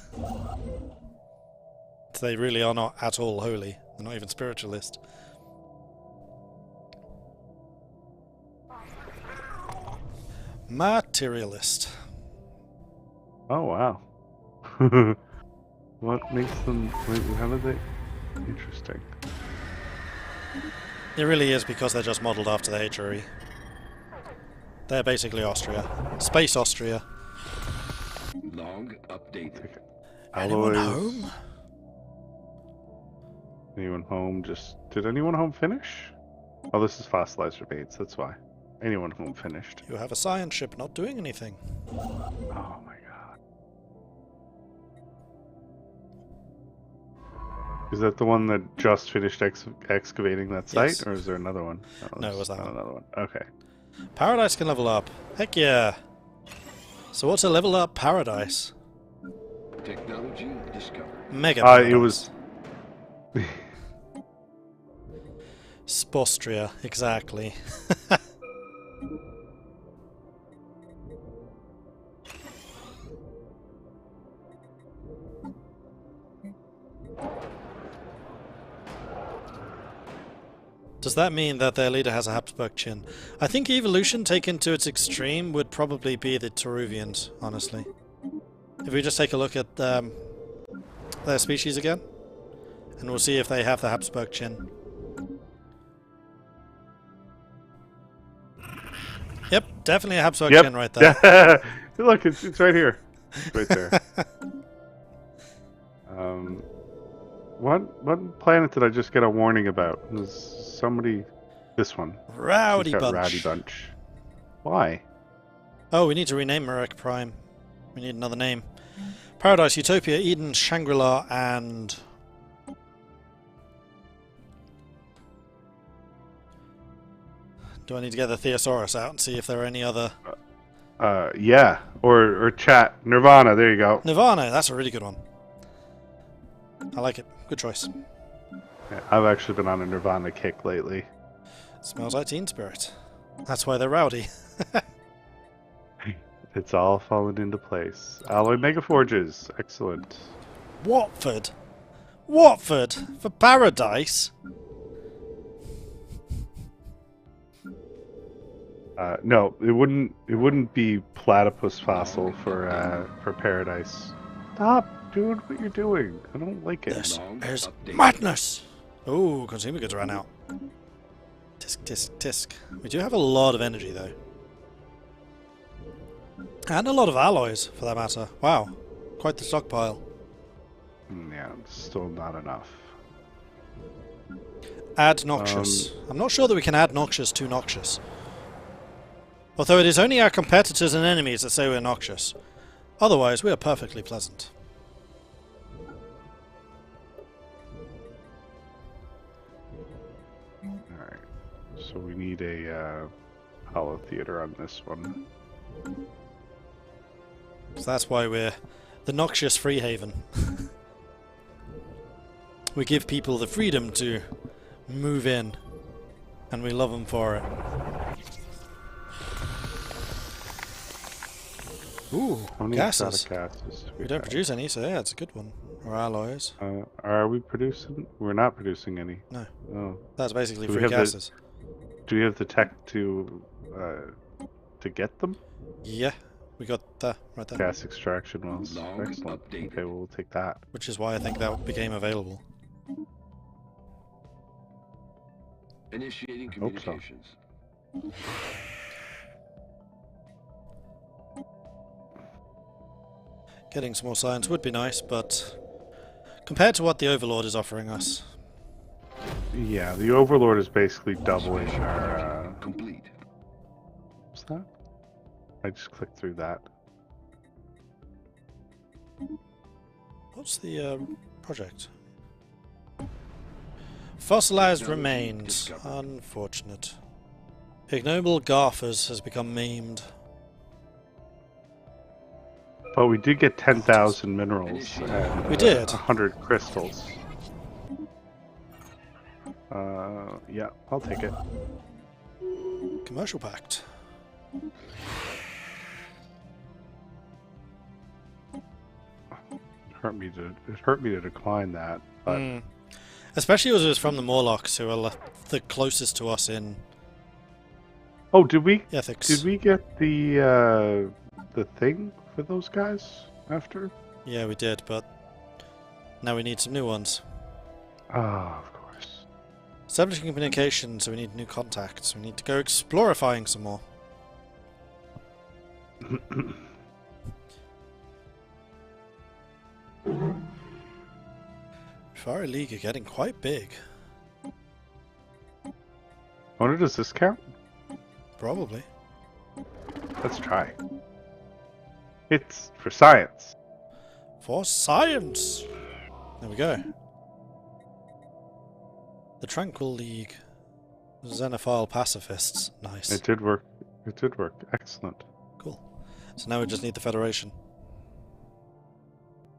They really are not at all holy. They're not even spiritualist. Materialist. Oh wow. What makes them? Wait, how do they? Interesting. It really is because they're just modelled after the HRE. They're basically Austria. Space Austria. Log updated. Anyone Alloys. home? Anyone home? Did anyone home finish? Oh, this is fossilized remains. That's why. Anyone home finished? You have a science ship not doing anything. Oh my god. Is that the one that just finished excavating that site, Yes. or is there another one? No, it was that not one. another one. Okay. Paradise can level up. Heck yeah! So what's a level up paradise? Technology discovered. Mega paradise. It was. Spostria, exactly. Does that mean that their leader has a Habsburg chin? I think evolution taken to its extreme would probably be the Teruvians, honestly. If we just take a look at their species again, and we'll see if they have the Habsburg chin. Yep, definitely a Habsburg Yep. chin right there. Yeah. Look, it's right here. It's right there. What planet did I just get a warning about? Was somebody? This one. Rowdy It's got bunch. Rowdy bunch. Why? Oh, we need to rename Marek Prime. We need another name. Paradise, Utopia, Eden, Shangri-La, and... Do I need to get the Theosaurus out and see if there are any other... Yeah. Or chat. Nirvana. There you go. Nirvana, that's a really good one. I like it. Good choice. Yeah, I've actually been on a Nirvana kick lately. Smells like Teen Spirit. That's why they're rowdy. It's all fallen into place. Alloy Megaforges. Excellent. Watford? Watford? For Paradise? No, it wouldn't be platypus fossil for Paradise. Stop doing what you're doing. I don't like it. This Log is updated. madness! Oh, consumer goods ran out. Tisk, tisk, tisk. We do have a lot of energy, though. And a lot of alloys, for that matter. Wow. Quite the stockpile. Yeah, still not enough. Add noxious. I'm not sure that we can add noxious to noxious. Although it is only our competitors and enemies that say we're noxious. Otherwise, we are perfectly pleasant. Alright. So we need a hollow theater on this one. So that's why we're the noxious free haven. We give people the freedom to move in, and we love them for it. Ooh, How many gases. exotic gases do We don't have? produce any, so yeah, it's a good one. Or alloys. Are we producing? We're not producing any. No. Oh. That's basically Do we free have the- gases. Do we have the tech to get them? Yeah, We got that right there. Gas extraction wells. Log Excellent. updated. Okay, we'll take that. Which is why I think that became available. Initiating Hope so. communications. Getting some more science would be nice, but compared to what the Overlord is offering us, Yeah, the Overlord is basically doubling our. Complete. What's that? I just clicked through that. what's the project? Fossilized remains. Unfortunate. Ignoble Garfers has become maimed. But we did get 10,000 minerals and We did. 100 crystals. Yeah, I'll take it. Commercial pact. It hurt me to decline that, but Especially as it was from the Morlocks, who are the closest to us in oh, did we ethics. get the thing for those guys after? Yeah, we did, but now we need some new ones. Ah, of course. Establishing communication, so we need new contacts. We need to go explorifying some more. Fire League are getting quite big. Wonder, does this count? Probably. Let's try. It's for science. For science! There we go. The Tranquil League. Xenophile pacifists. Nice. It did work. It did work. Excellent. Cool. So now we just need the Federation.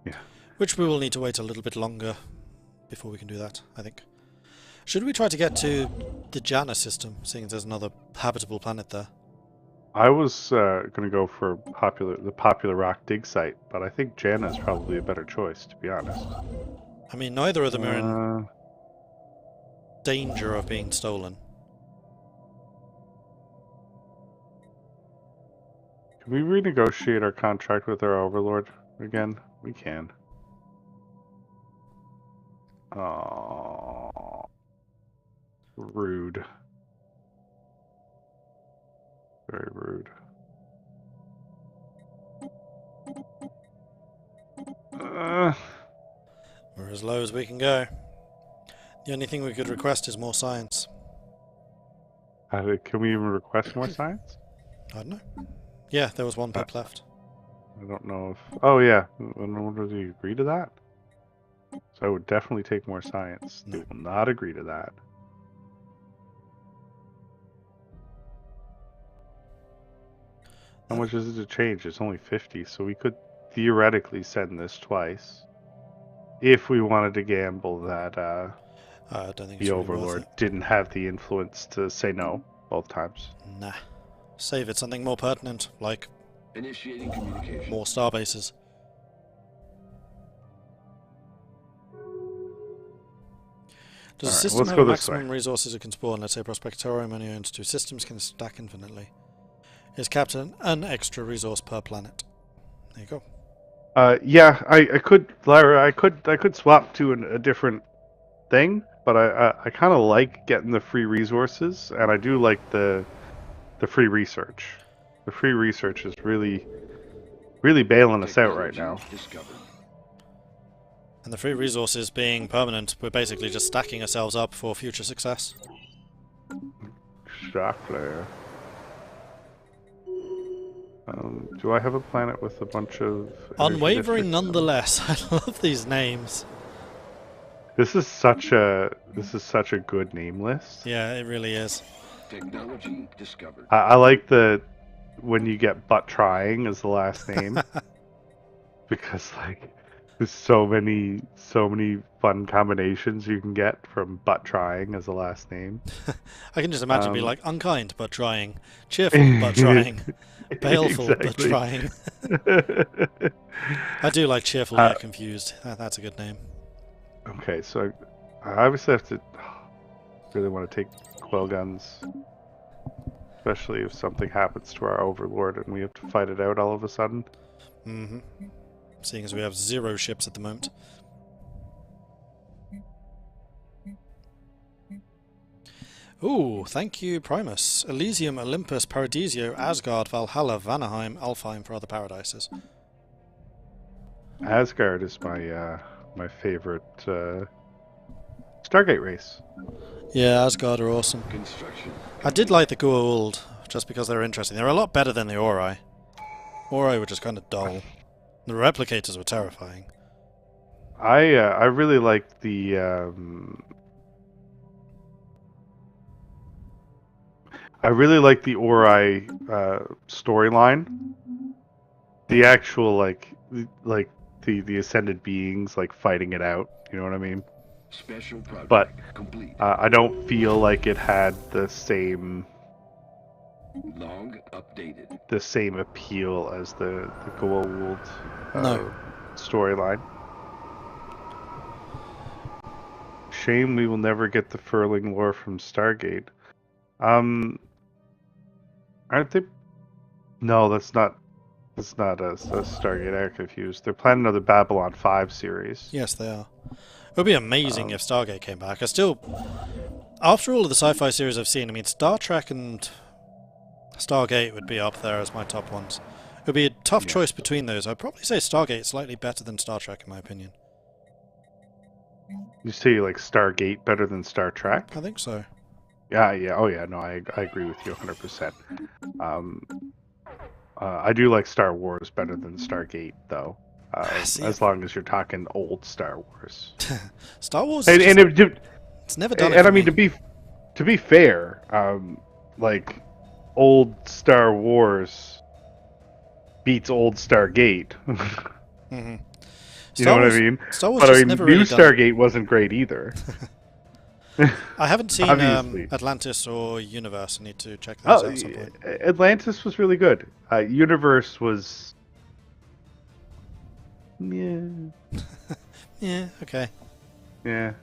Yeah. Which we will need to wait a little bit longer before we can do that, I think. Should we try to get to the Janus system, seeing as there's another habitable planet there? I was going to go for the popular rock dig site, but I think Jana is probably a better choice, to be honest. I mean, neither of them are in danger of being stolen. Can we renegotiate our contract with our Overlord again? We can. Oh, rude. Very rude. We're as low as we can go. The only thing we could request is more science. Can we even request more science? I don't know. Yeah, there was one pip left. I don't know if... Oh, yeah. Does he agree to that? So I would definitely take more science. No. They will not agree to that. How much is it to change? It's only 50, so we could theoretically send this twice. If we wanted to gamble that I don't think the it's really Overlord worth didn't have the influence to say no both times. it. Nah. Save it something more pertinent, like Initiating communication. more starbases. Does a Alright, system let's have go a this way. maximum resources it can spawn? Let's say Prospectorium only owns 2 systems, can stack infinitely. Is capped at an extra resource per planet. There you go. Yeah, I could, Lyra, I could swap to a different thing, but I kind of like getting the free resources, and I do like the free research. The free research is really bailing us out right now. Discovered. And the free resources being permanent, we're basically just stacking ourselves up for future success. Shock flare. Do I have a planet with a bunch of energy Unwavering districts? nonetheless. I love these names. This is such a good name list. Yeah, it really is. Technology discovered. I like when you get butt trying as the last name because like there's so many fun combinations you can get from butt trying as the last name. I can just imagine being like unkind but trying, cheerful but trying, baleful but Exactly. trying. I do like cheerful yet confused. That's a good name. Okay, so I obviously have to really want to take coil guns. especially if something happens to our Overlord and we have to fight it out all of a sudden. Mm-hmm. Seeing as we have 0 ships at the moment. Ooh, thank you, Primus. Elysium, Olympus, Paradisio, Asgard, Valhalla, Vanaheim, Alfheim for other paradises. Asgard is my my favorite Stargate race. Yeah, Asgard are awesome. Construction. I did like the Goa'uld, just because they were interesting. They were a lot better than the Ori. Ori were just kind of dull. The replicators were terrifying. I really liked the Ori storyline. The actual like the ascended beings like fighting it out. You know what I mean? Special project But complete. I don't feel like it had the same Log updated. appeal as the Goa'uld No. storyline. Shame we will never get the Furling lore from Stargate. Aren't they? No, that's not a Stargate. I'm confused. They're planning another Babylon 5 series. Yes, they are. It would be amazing if Stargate came back. I still, after all of the sci-fi series I've seen, I mean, Star Trek and Stargate would be up there as my top ones. It would be a tough choice between those. I'd probably say Stargate is slightly better than Star Trek, in my opinion. You say you like Stargate better than Star Trek? I think so. Yeah. Oh, yeah. No, I agree with you 100%. I do like Star Wars better than Stargate, though. See, as long as you're talking old Star Wars. Star Wars and is just, it's never done it and for I mean, me. to be fair, like old Star Wars beats old Stargate. Mm-hmm. You know what I mean? Star Wars But I just mean, never new really done Stargate wasn't great either. I haven't seen Obviously. Atlantis or Universe. I need to check those out at some point. Atlantis was really good. Universe was... Yeah. Yeah, okay. Yeah.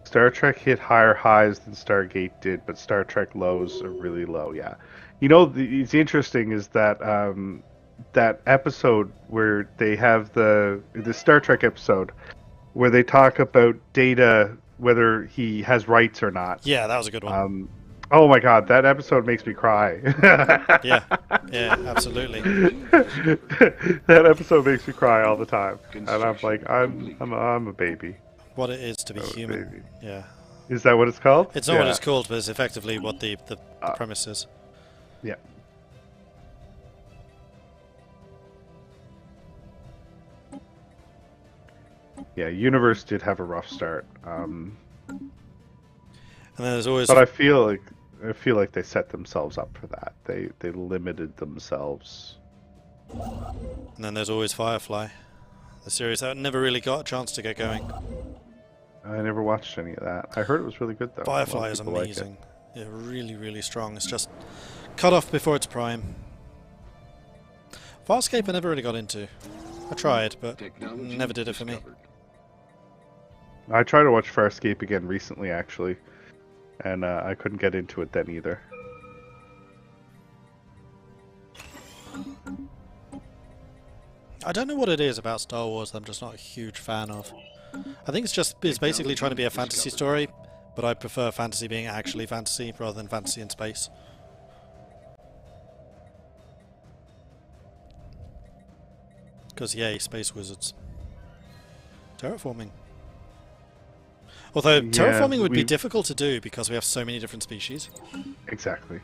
Star Trek hit higher highs than Stargate did, but Star Trek lows are really low. Yeah, you know, it's interesting is that that episode where they have the Star Trek episode where they talk about Data, whether he has rights or not. Yeah, that was a good one. Oh my god, that episode makes me cry. Yeah, absolutely. That episode makes me cry all the time, and I'm like, I'm a baby. What it is to be Oh, human. baby. Yeah. Is that what it's called? It's not what it's called, but it's effectively what the premise is. Yeah. Yeah, Universe did have a rough start. And then there's always... But I feel like they set themselves up for that. They limited themselves. And then there's always Firefly, the series that never really got a chance to get going. I never watched any of that. I heard it was really good though. Firefly is amazing. Yeah, really, really strong. It's just cut off before its prime. Farscape I never really got into. I tried, but never did it for me. I tried to watch Farscape again recently, actually, and I couldn't get into it then either. I don't know what it is about Star Wars that I'm just not a huge fan of. I think it's basically trying to be a fantasy story, but I prefer fantasy being actually fantasy rather than fantasy in space. Because yay, space wizards. Terraforming. Although terraforming would be difficult to do because we have so many different species. Exactly.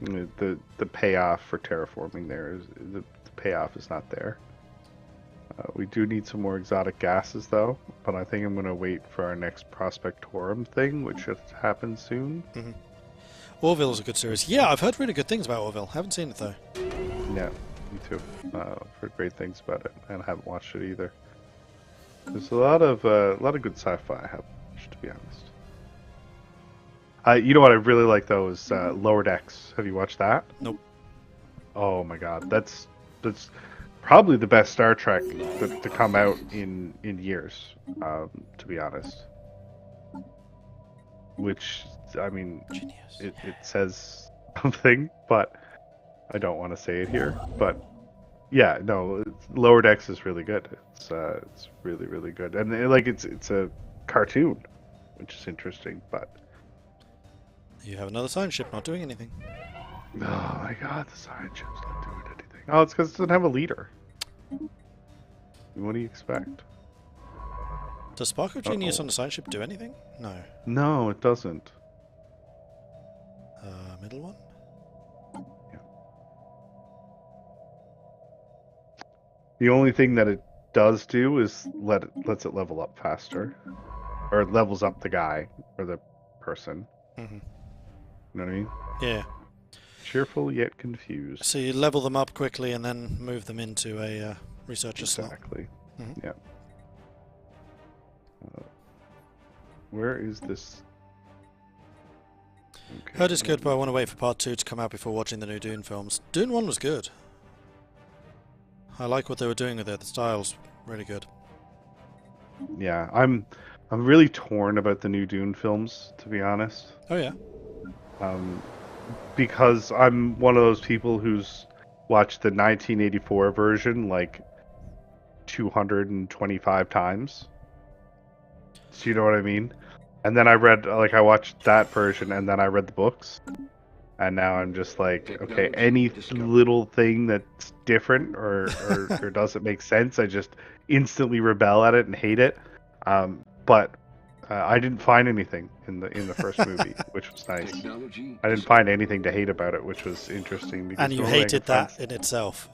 The payoff for terraforming there is the payoff is not there. We do need some more exotic gases though, but I think I'm going to wait for our next Prospectorum thing, which should happen soon. Mm-hmm. Orville is a good series. Yeah, I've heard really good things about Orville. Haven't seen it though. Yeah, me too. I've heard great things about it, and I haven't watched it either. There's a lot of good sci-fi I haven't watched, to be honest. You know what I really like though is Lower Decks. Have you watched that? Nope. Oh my god, that's probably the best Star Trek to come out in years, to be honest. which I mean, Genius. it says something, but I don't want to say it here. But yeah, no, Lower Decks is really good. It's really really good, and it's a cartoon, which is interesting. But You have another science ship not doing anything. oh my god, the science ship's not doing anything. Oh, it's because it doesn't have a leader. What do you expect? Does Spark of Genius on the science ship do anything? No. No, it doesn't. Middle one? The only thing that it does do is lets it level up faster, or it levels up the guy or the person. Mm-hmm. You know what I mean? Yeah. Cheerful yet confused. So you level them up quickly and then move them into a researcher slot. Exactly. Mhm. Yeah. Where is this? Okay. Heard it's good, but I want to wait for part 2 to come out before watching the new Dune films. Dune 1 was good. I like what they were doing with it. The style's really good. Yeah, I'm really torn about the new Dune films, to be honest. Oh yeah. Because I'm one of those people who's watched the 1984 version like 225 times. Do you know what I mean? And then I watched that version, and then I read the books, and now I'm just like, okay, any little thing that's different or doesn't make sense, I just instantly rebel at it and hate it. But I didn't find anything in the first movie, which was nice. I didn't find anything to hate about it, which was interesting. Because And you normally I hated can that in itself.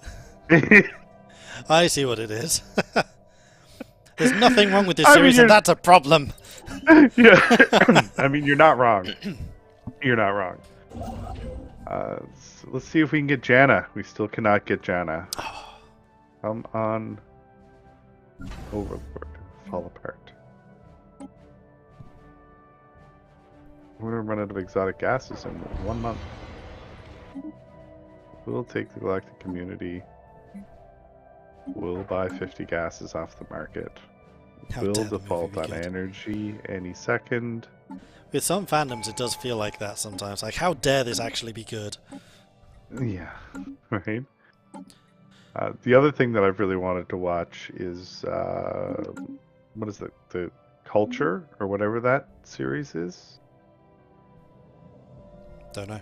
I see what it is. There's nothing wrong with this series, and that's a problem. Yeah, I mean, you're not wrong. You're not wrong. So let's see if we can get Janna. We still cannot get Janna. Come on, Overlord, fall apart. We're gonna run out of exotic gases in 1 month. We'll take the galactic community. We'll buy 50 gases off the market. How We'll dare the default movie on be good. energy any second. With some fandoms, it does feel like that sometimes. Like, how dare this actually be good? Yeah, right. The other thing that I've really wanted to watch is what is the Culture or whatever that series is. Don't know.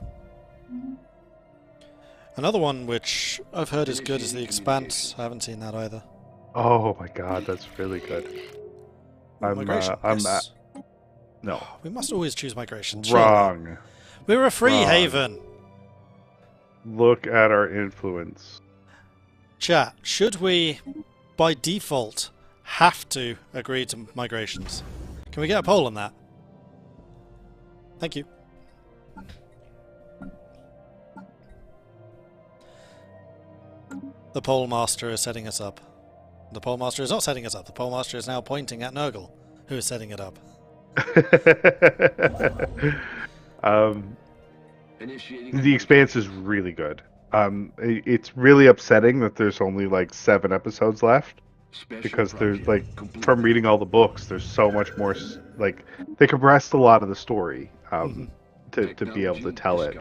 Another one which I've heard is good is The Expanse. I haven't seen that either. Oh my god, that's really good. Migration. Yes. No, We must always choose migration. surely. wrong. We're a free Wrong. haven. Look at our influence. Chat, should we, by default, have to agree to migrations? Can we get a poll on that? Thank you. The poll master is setting us up. The poll master is not setting us up. The poll master is now pointing at Nurgle, who is setting it up. The Expanse is really good. It's really upsetting that there's only like 7 episodes left, because there's like, from reading all the books, there's so much more. Like, they compressed a lot of the story to be able to tell it,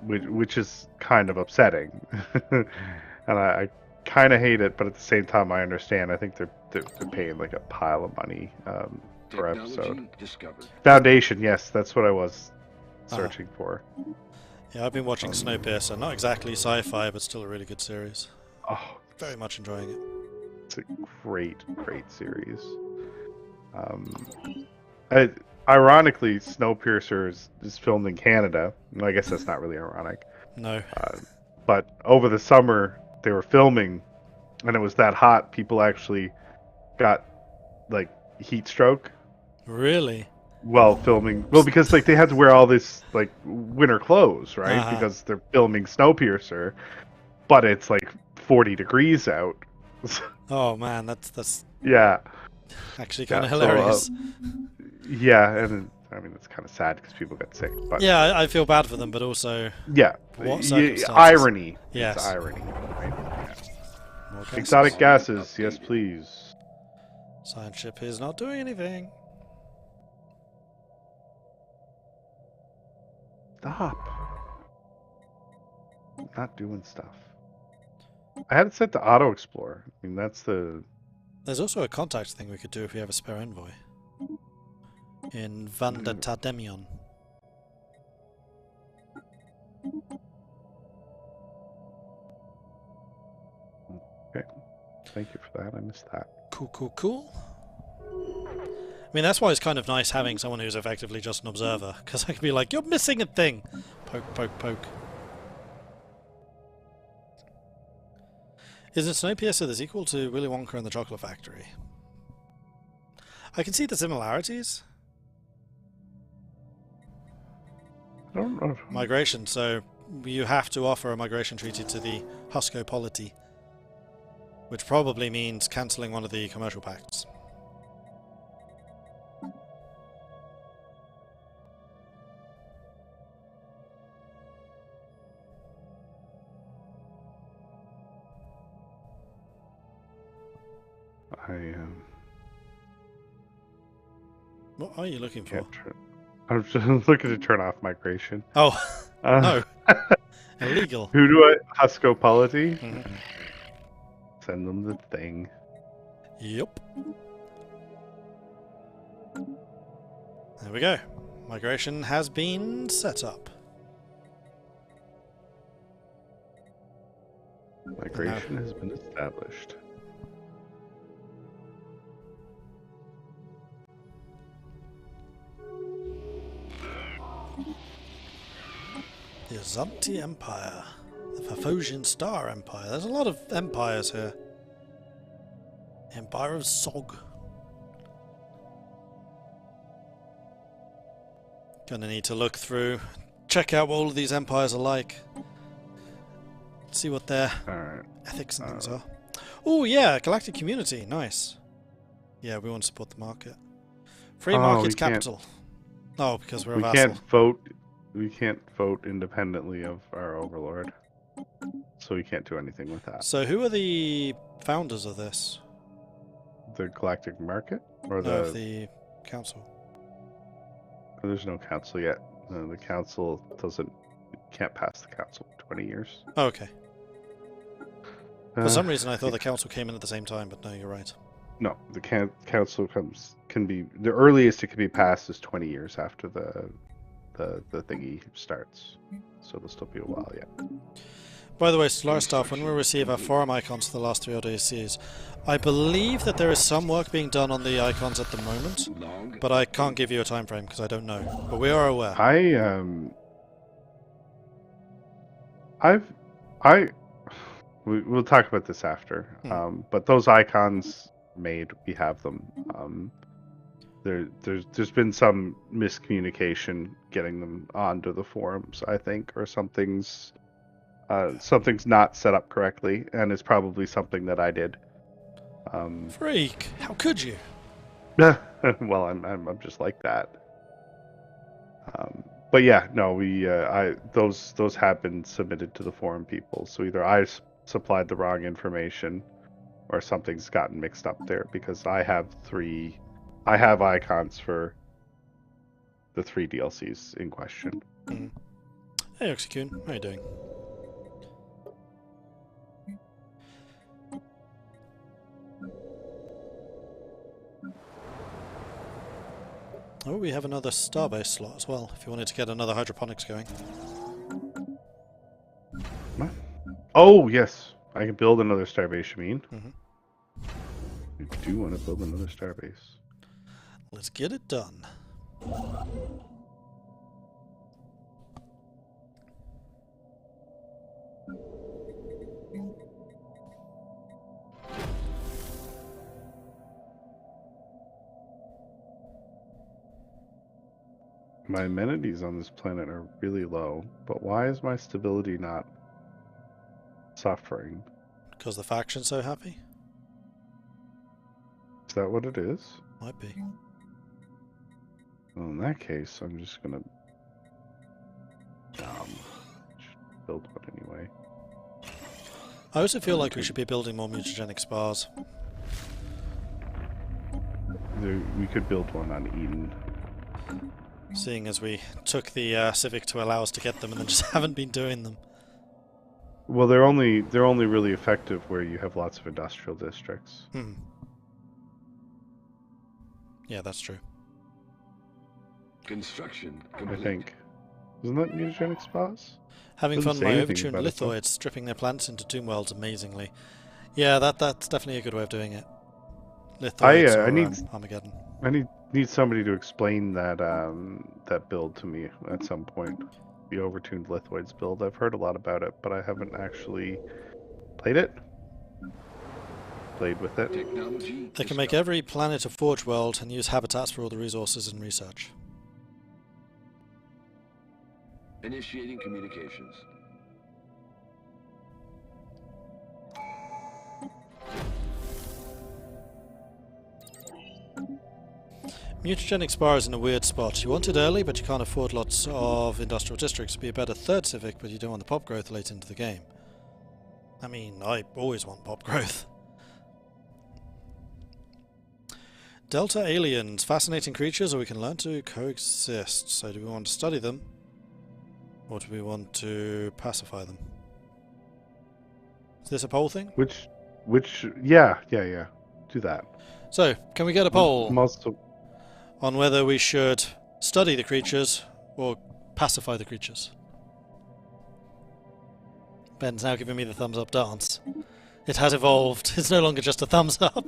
which is kind of upsetting, and I kind of hate it, but at the same time I understand. I think they're paying like a pile of money per episode. Foundation, yes, that's what I was searching for. Yeah, I've been watching Snowpiercer. Not exactly sci-fi, but still a really good series. Oh, Very much enjoying it. it's a great series. Ironically, Snowpiercer is filmed in Canada. I guess that's not really ironic. No. But over the summer, they were filming, and it was that hot, people actually got like heat stroke Really? while filming. Well, because like they had to wear all this like winter clothes, right? Because they're filming Snowpiercer, but it's like 40 degrees out. Oh man, that's Yeah. actually kind of so, hilarious. Yeah, and I mean it's kind of sad because people get sick. But Yeah, I feel bad for them, but also yeah, What circumstances? irony. Yes. It's irony. Right? Yeah. more gases. Exotic gases, yes, please. Science ship is not doing anything. Stop. I'm not doing stuff. I had it set to auto explore. I mean, that's the... There's also a contact thing we could do if we have a spare envoy. In Vanda Tademion. Okay. Thank you for that. I missed that. Cool, cool, cool. I mean, that's why it's kind of nice having someone who's effectively just an observer, because I can be like, you're missing a thing! Poke, poke, poke. Is it Snowpiercer that's equal to Willy Wonka and the Chocolate Factory? I can see the similarities. I don't know. Migration, so you have to offer a migration treaty to the Husko polity, which probably means cancelling one of the commercial pacts. What are you looking for? I'm just looking to turn off migration. Oh, no. Illegal. Who do I... Husko polity? Mm-hmm. Send them the thing. Yep. There we go. Migration has been set up. Migration has been established. The Azanti Empire. The Fafosian Star Empire. There's a lot of empires here. The Empire of Sog. Gonna need to look through, check out what all of these empires are like. See what their ethics and things are. Oh yeah, galactic community, nice. Yeah, we want to support the market. Free market's capital. Oh, because we're a vassal. We can't vote independently of our overlord, so we can't do anything with that. So who are the founders of this? The galactic market, or No, the council. There's no council yet. The council can't pass the council in 20 years. Oh, okay. For some reason I thought the council came in at the same time, but no, you're right. No, the council can be the earliest it can be passed is 20 years after the thingy starts. So there'll still be a while yet. By the way, Stellaris staff, when we receive our forum icons for the last 3 ODCs, I believe that there is some work being done on the icons at the moment, but I can't give you a time frame because I don't know. But we are aware. We'll talk about this after. But those icons made, we have them. There's been some miscommunication getting them onto the forums, I think, or something's not set up correctly, and it's probably something that I did. Freak! How could you? Well, I'm just like that. But yeah, no, those have been submitted to the forum people. So either I supplied the wrong information, or something's gotten mixed up there, because I have icons for the 3 DLCs in question. Hey Oxycoon, how you doing? Oh, we have another starbase slot as well, if you wanted to get another hydroponics going. What? Oh, yes. I can build another starbase, you mean? I do want to build another starbase. Let's get it done. My amenities on this planet are really low, but why is my stability not suffering? Because the faction's so happy? Is that what it is? Might be. Well, in that case, I'm just gonna build one anyway. I also feel like we should be building more mutagenic spars. We could build one on Eden. Seeing as we took the Civic to allow us to get them and then just haven't been doing them. Well, they're only really effective where you have lots of industrial districts. Hmm. Yeah, that's true. Construction complete. I think. Isn't that mutagenic spas? Having Doesn't fun say with my anything overtuned about it, though. lithoids, stripping their planets into tomb worlds amazingly. Yeah, that's definitely a good way of doing it. Lithoids I or need Armageddon. I need somebody to explain that that build to me at some point. The overtuned lithoids build. I've heard a lot about it, but I haven't actually played it. Played with it. Technology They can make discovered. every planet a forge world and use habitats for all the resources and research. Initiating communications. Mutagenic Spar is in a weird spot. You want it early, but you can't afford lots of industrial districts. It'd be a better third Civic, but you don't want the pop growth late into the game. I mean, I always want pop growth. Delta aliens, fascinating creatures, or we can learn to coexist. So do we want to study them? Or do we want to pacify them? Is this a poll thing? Yeah. Do that. So, can we get a poll I'm also on whether we should study the creatures or pacify the creatures? Ben's now giving me the thumbs up dance. It has evolved. It's no longer just a thumbs up.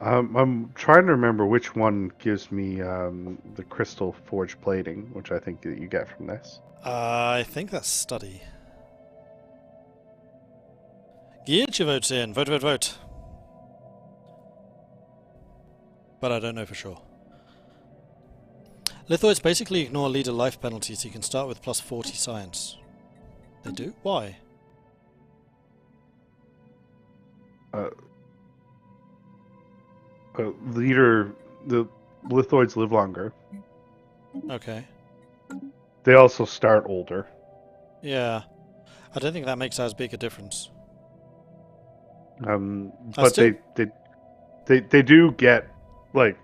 I'm trying to remember which one gives me the crystal forge plating, which I think that you get from this. I think that's study. Get your votes in. Vote, vote, vote. But I don't know for sure. Lithoids basically ignore leader life penalties. You can start with plus 40 science. They do? Why? Leader, the lithoids live longer. Okay. They also start older. Yeah. I don't think that makes as big a difference. But still- they do get, like,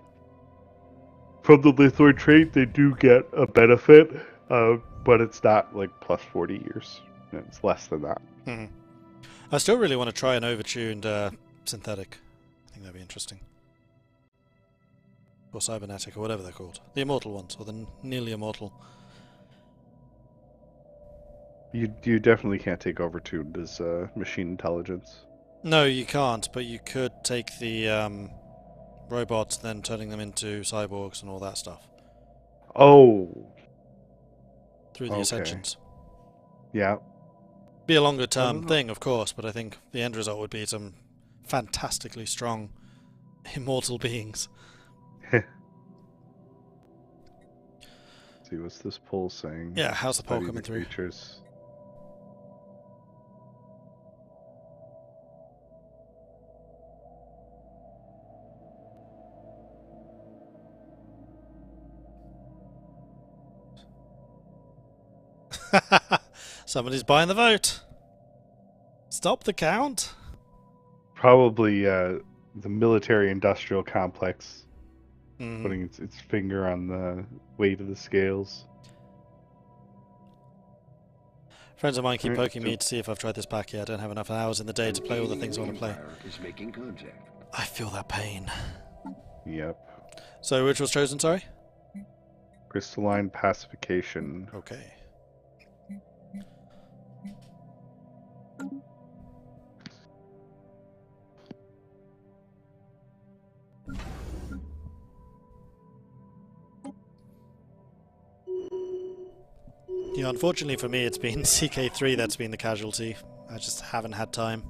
from the lithoid trait, they do get a benefit, but it's not like plus 40 years. It's less than that. Mhm. I still really want to try an overtuned synthetic. I think that'd be interesting. Or cybernetic, or whatever they're called. The immortal ones, or the nearly immortal. You definitely can't take overtuned as machine intelligence. No, you can't, but you could take the robots, then turning them into cyborgs and all that stuff. Oh, Through the Okay. Ascensions. yeah. Be a longer term know. thing, of course, but I think the end result would be some fantastically strong immortal beings. See, what's this poll saying? Yeah, how's the poll Study coming the through? creatures. Somebody's buying the vote. Stop the count. Probably the military-industrial complex Mhm. putting its finger on the weight of the scales. Friends of mine keep Alright, poking so- me to see if I've tried this pack yet. I don't have enough hours in the day to play all the things I want to play. Empire is making contact. I feel that pain. Yep. So which was chosen, sorry? Crystalline pacification. Okay. Yeah, unfortunately for me, it's been CK3 that's been the casualty. I just haven't had time.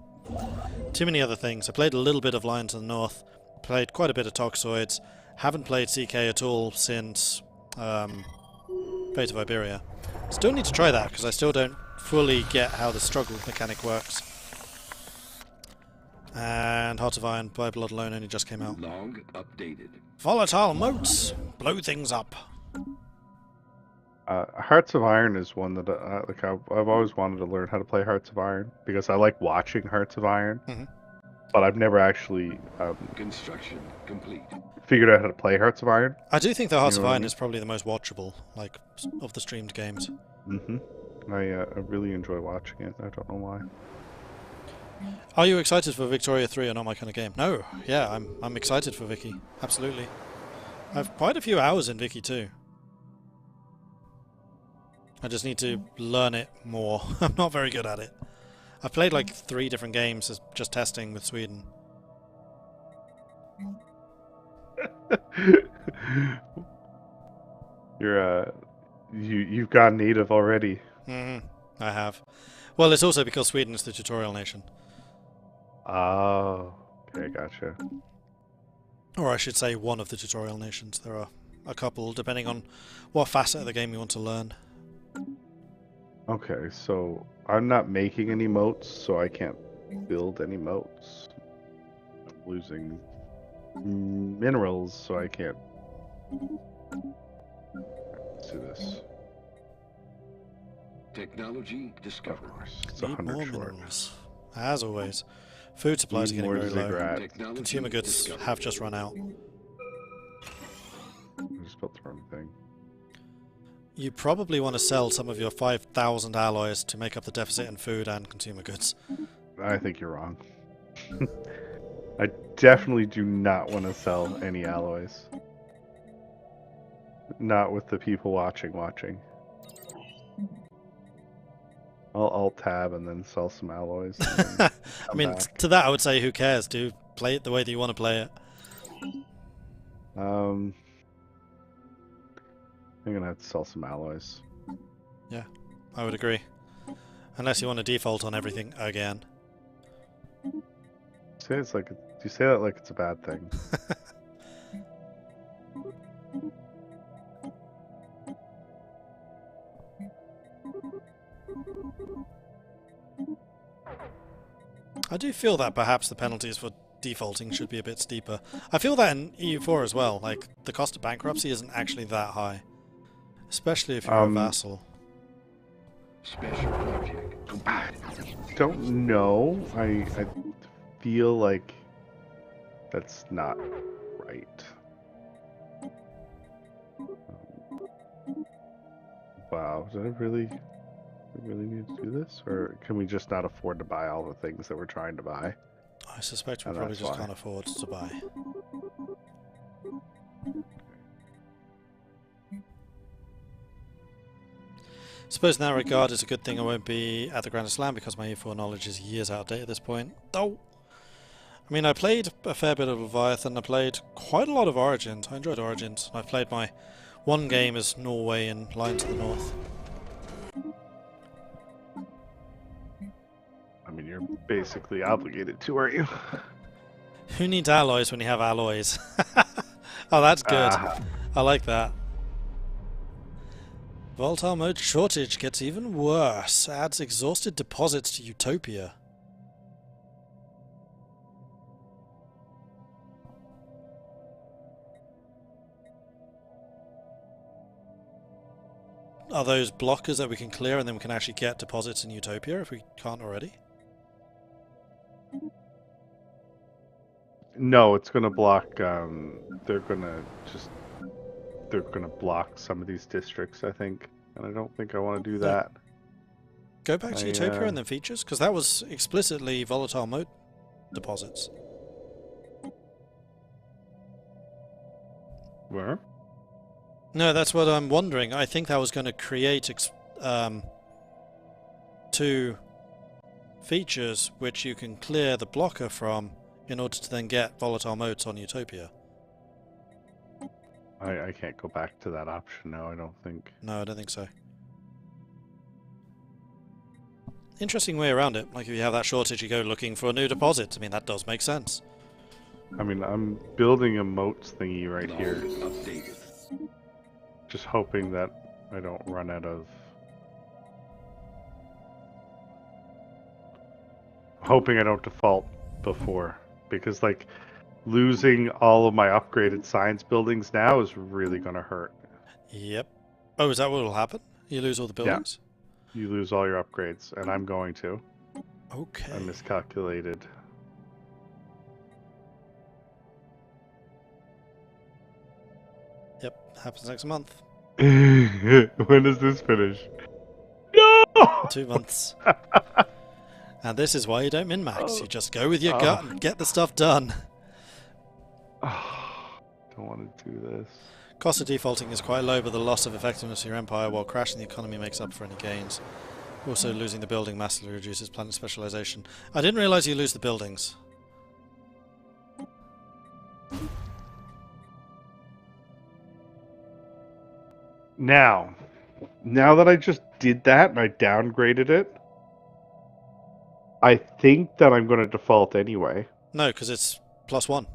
Too many other things. I played a little bit of Lions of the North, played quite a bit of Toxoids, haven't played CK at all since Fate of Iberia. Still need to try that, because I still don't fully get how the struggle mechanic works. And Heart of Iron by Blood Alone only just came out. Log updated. Volatile motes! Blow things up! Hearts of Iron is one that I've always wanted to learn how to play Hearts of Iron because I like watching Hearts of Iron. Mhm. but I've never actually Construction complete. figured out how to play Hearts of Iron. I do think the Hearts You of know what I Iron mean? is probably the most watchable, like, of the streamed games. I really enjoy watching it. I don't know why. Are you excited for Victoria 3 or Not My Kind of Game? No, yeah, I'm excited for Vicky. Absolutely. I've quite a few hours in Vicky too. I just need to learn it more. I'm not very good at it. I've played like 3 different games as just testing with Sweden. You've gone native already. I have. Well, it's also because Sweden is the tutorial nation. Oh, okay, gotcha. Or I should say one of the tutorial nations. There are a couple, depending on what facet of the game you want to learn. Okay, so I'm not making any moats, so I can't build any moats. I'm losing minerals, so I can't. Let's do this. Technology Of discovered. course, it's Need more 100 short. minerals. As always. Food supplies are Need getting more very low. ziggurat. Technology Consumer goods discovered. have just run out. I just built the wrong thing. You probably want to sell some of your 5,000 alloys to make up the deficit in food and consumer goods. I think you're wrong. I definitely do not want to sell any alloys. Not with the people watching. I'll alt tab and then sell some alloys. And then I come mean, back. to that I would say who cares, dude? Play it the way that you want to play it. I'm gonna have to sell some alloys. I would agree. Unless you want to default on everything again. Say it's like you say that like it's a bad thing. I do feel that perhaps the penalties for defaulting should be a bit steeper. I feel that in EU4 as well. Like, the cost of bankruptcy isn't actually that high. Especially if you're a vassal. Special project completed. Don't know. I feel like that's not right. Wow, did I really need to do this, or can we just not afford to buy all the things that we're trying to buy? I suspect we And probably that's just why. can't afford to buy. Suppose in that regard it's a good thing I won't be at the Grand Slam because my E4 knowledge is years out of date at this point. Oh! I mean, I played a fair bit of Leviathan, I played quite a lot of Origins. I enjoyed Origins. I played my one game as Norway in Line to the North. I mean, you're basically obligated to, aren't you? Who needs alloys when you have alloys? Oh, that's good. I like that. Volatile mode shortage gets even worse. Adds exhausted deposits to Utopia. Are those blockers that we can clear and then we can actually get deposits in Utopia if we can't already? No, it's gonna block. They're gonna block some of these districts, I think, and I don't think I want to do that. Go back to Utopia and then features? Because that was explicitly volatile mode deposits. Where? No, that's what I'm wondering. I think that was going to create two features which you can clear the blocker from in order to then get volatile modes on Utopia. I can't go back to that option now, I don't think. No, I don't think so. Interesting way around it. Like if you have that shortage, you go looking for a new deposit. I mean, that does make sense. I mean, I'm building a moats thingy right here, Updated. just hoping that I don't run out of... Hoping I don't default before, because like losing all of my upgraded science buildings now is really gonna hurt. Yep. Oh, is that what will happen? You lose all the buildings? You lose all your upgrades, and I'm going to. Okay. I miscalculated. Yep, happens next month. When does this finish? No! 2 months. And this is why you don't min-max. You just go with your Oh. gut and get the stuff done. Don't want to do this. Cost of defaulting is quite low, but the loss of effectiveness of your empire while crashing the economy makes up for any gains. Also, losing the building massively reduces planet specialization. I didn't realize you lose the buildings. Now that I just did that and I downgraded it, I think that I'm going to default anyway. No, because it's +1.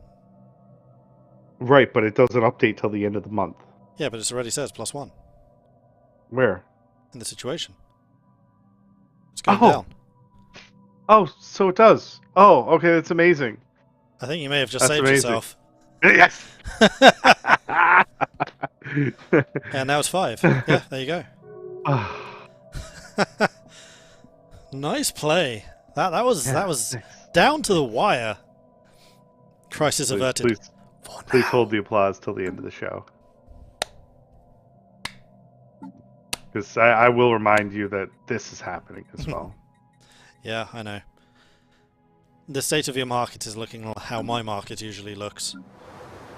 Right, but it doesn't update till the end of the month. Yeah, but it already says +1 Where? in the situation. It's going Oh. down. Oh, so it does. Oh, okay, that's amazing. I think you may have just That's saved amazing. yourself. Yes! And now it's 5. Yeah, there you go. Nice play. That was down to the wire. Crisis averted. Please hold the applause till the end of the show. Because I will remind you that this is happening as well. Yeah, I know. The state of your market is looking like how my market usually looks.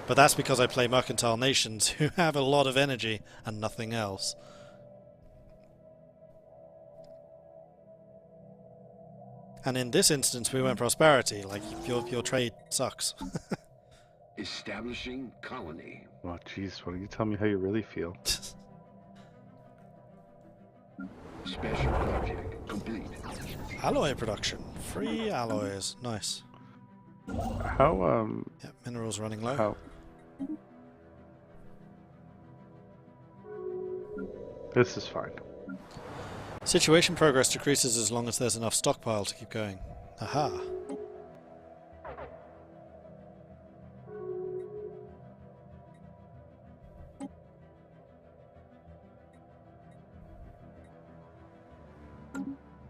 But that's because I play mercantile nations who have a lot of energy and nothing else. And in this instance we went prosperity, like your trade sucks. Establishing colony. Oh, jeez, why don't you tell me how you really feel? Special project complete. Alloy production. Free alloys. Nice. How, Yeah, minerals running low. how... This is fine. Situation progress decreases as long as there's enough stockpile to keep going. Aha.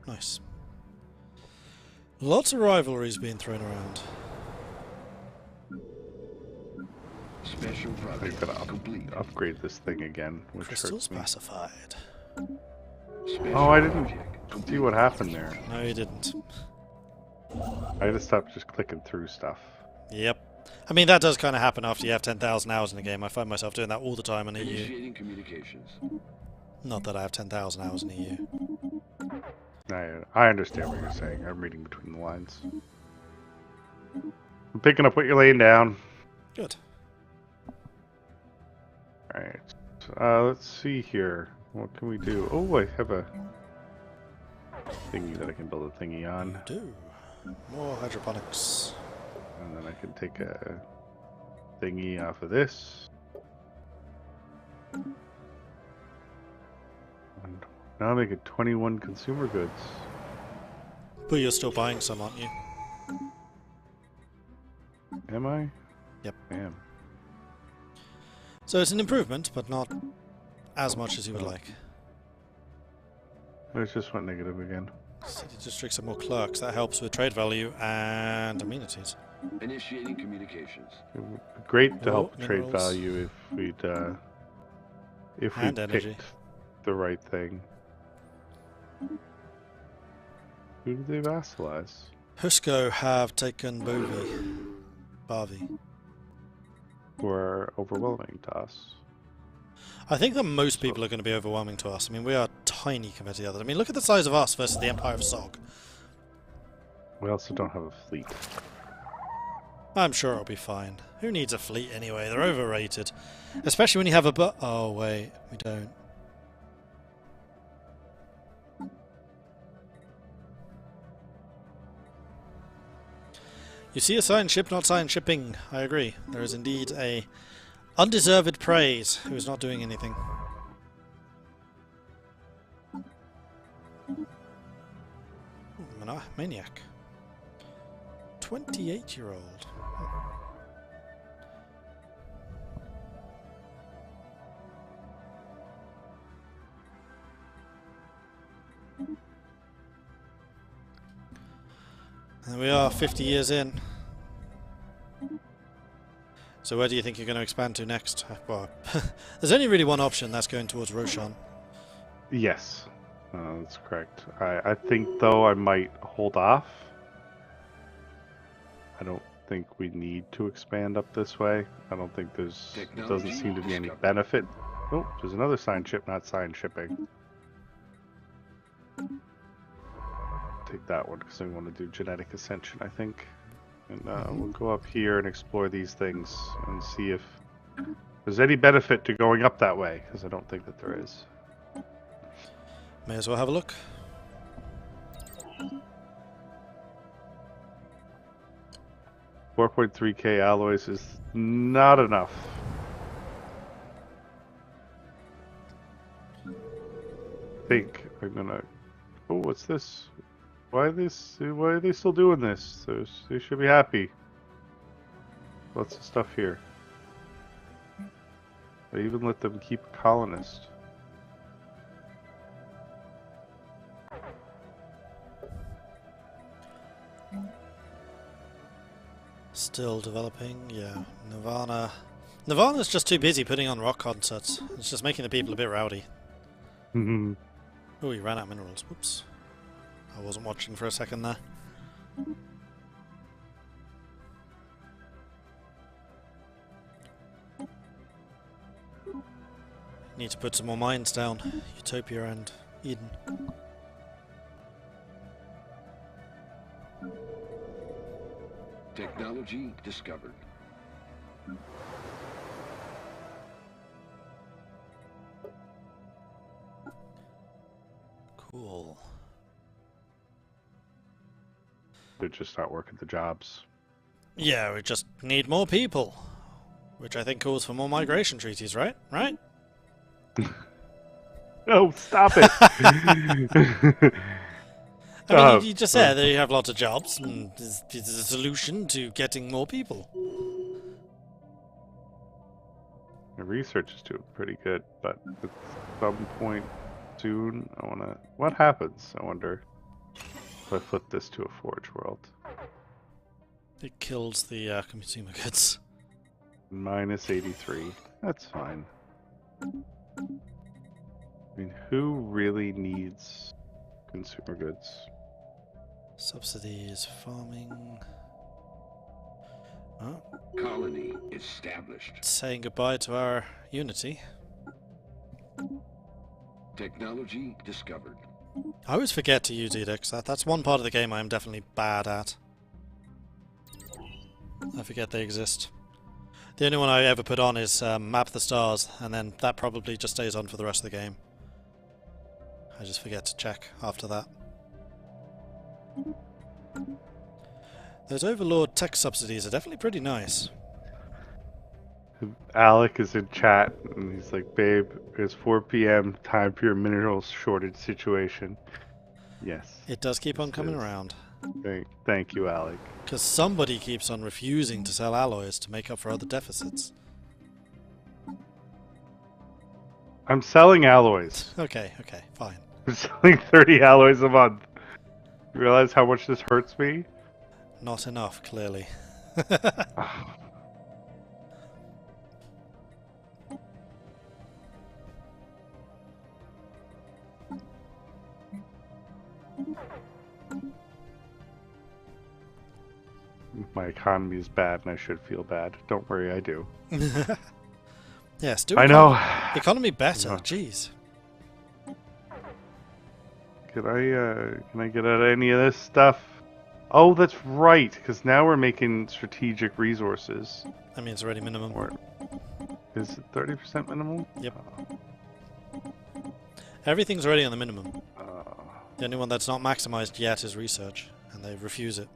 Nice. Lots of rivalries being thrown around. Special I project gotta complete. upgrade this thing again, which Crystals hurts me. pacified. Special Oh, I didn't project complete. see what happened there. No, you didn't. I had to stop just clicking through stuff. Yep. I mean, that does kind of happen after you have 10,000 hours in a game. I find myself doing that all the time in EU. Initiating communications. Not that I have 10,000 hours in EU. I understand what you're saying. I'm reading between the lines. I'm picking up what you're laying down. Good. Alright. Let's see here. What can we do? Oh, I have a thingy that I can build a thingy on. Do. More hydroponics. And then I can take a thingy off of this. And now make it 21 consumer goods. But you're still buying some, aren't you? Am I? Yep. I am. So it's an improvement, but not as much as you would like. It just went negative again. City districts have more clerks. That helps with trade value and amenities. Initiating communications. It would be great to Oh, help trade minerals. value if we'd And energy. picked the right thing. Who did they vassalize? Husko have taken Bavi. Who are overwhelming to us. I think that most people are going to be overwhelming to us. I mean, we are tiny compared to the others. I mean, look at the size of us versus the Empire of Sog. We also don't have a fleet. I'm sure it'll be fine. Who needs a fleet anyway? They're overrated. Especially when you have a oh, wait. We don't. You see a sign ship, not sign shipping. I agree. There is indeed a undeserved praise who is not doing anything. Ooh, maniac. 28-year-old. And we are 50 years in. So where do you think you're going to expand to next? Well, there's only really one option, that's going towards Roshan. Yes, that's correct. I think, though, I might hold off. I don't think we need to expand up this way. I don't think doesn't seem to be any benefit. Oh, there's another sign ship, not sign shipping. Take that one because I want to do genetic ascension, I think. And we'll go up here and explore these things and see if there's any benefit to going up that way, because I don't think that there is. May as well have a look. $4.3k alloys is not enough. I think I'm gonna. Oh, what's this? Why are they still doing this? They should be happy. Lots of stuff here. I even let them keep a colonist. Still developing, yeah. Nirvana's just too busy putting on rock concerts. It's just making the people a bit rowdy. Oh, he ran out of minerals. Whoops. I wasn't watching for a second there. Need to put some more mines down. Utopia and Eden. Technology discovered. Cool. They're just not working the jobs. Yeah, we just need more people. Which I think calls for more migration treaties, right? Right? Oh, stop it! I mean, you just said that you have lots of jobs, and this is a solution to getting more people. The research is doing pretty good, but at some point soon, I wanna. What happens? I wonder if I flip this to a forge world. It kills the consumer goods. Minus 83. That's fine. I mean, who really needs consumer goods? Subsidies, farming. Oh, Colony established. saying goodbye to our unity. Technology discovered. I always forget to use edicts. That's one part of the game I am definitely bad at. I forget they exist. The only one I ever put on is Map the Stars, and then that probably just stays on for the rest of the game. I just forget to check after that. Those Overlord tech subsidies are definitely pretty nice. Alec is in chat, and he's like, "Babe, it's 4 p.m. Time for your minerals shortage situation." Yes. It does keep on coming is. around. Thank you, Alec. Because somebody keeps on refusing to sell alloys to make up for other deficits. I'm selling alloys. Okay, fine. I'm selling 30 alloys a month. You realize how much this hurts me? Not enough, clearly. My economy is bad, and I should feel bad. Don't worry, I do. Yes, do I know. economy better. Yeah. Jeez. Can I get at any of this stuff? Oh, that's right, because now we're making strategic resources. That means already minimum. Or is it 30% minimum? Yep. Everything's already on the minimum. Uh, The only one that's not maximized yet is research, and they refuse it.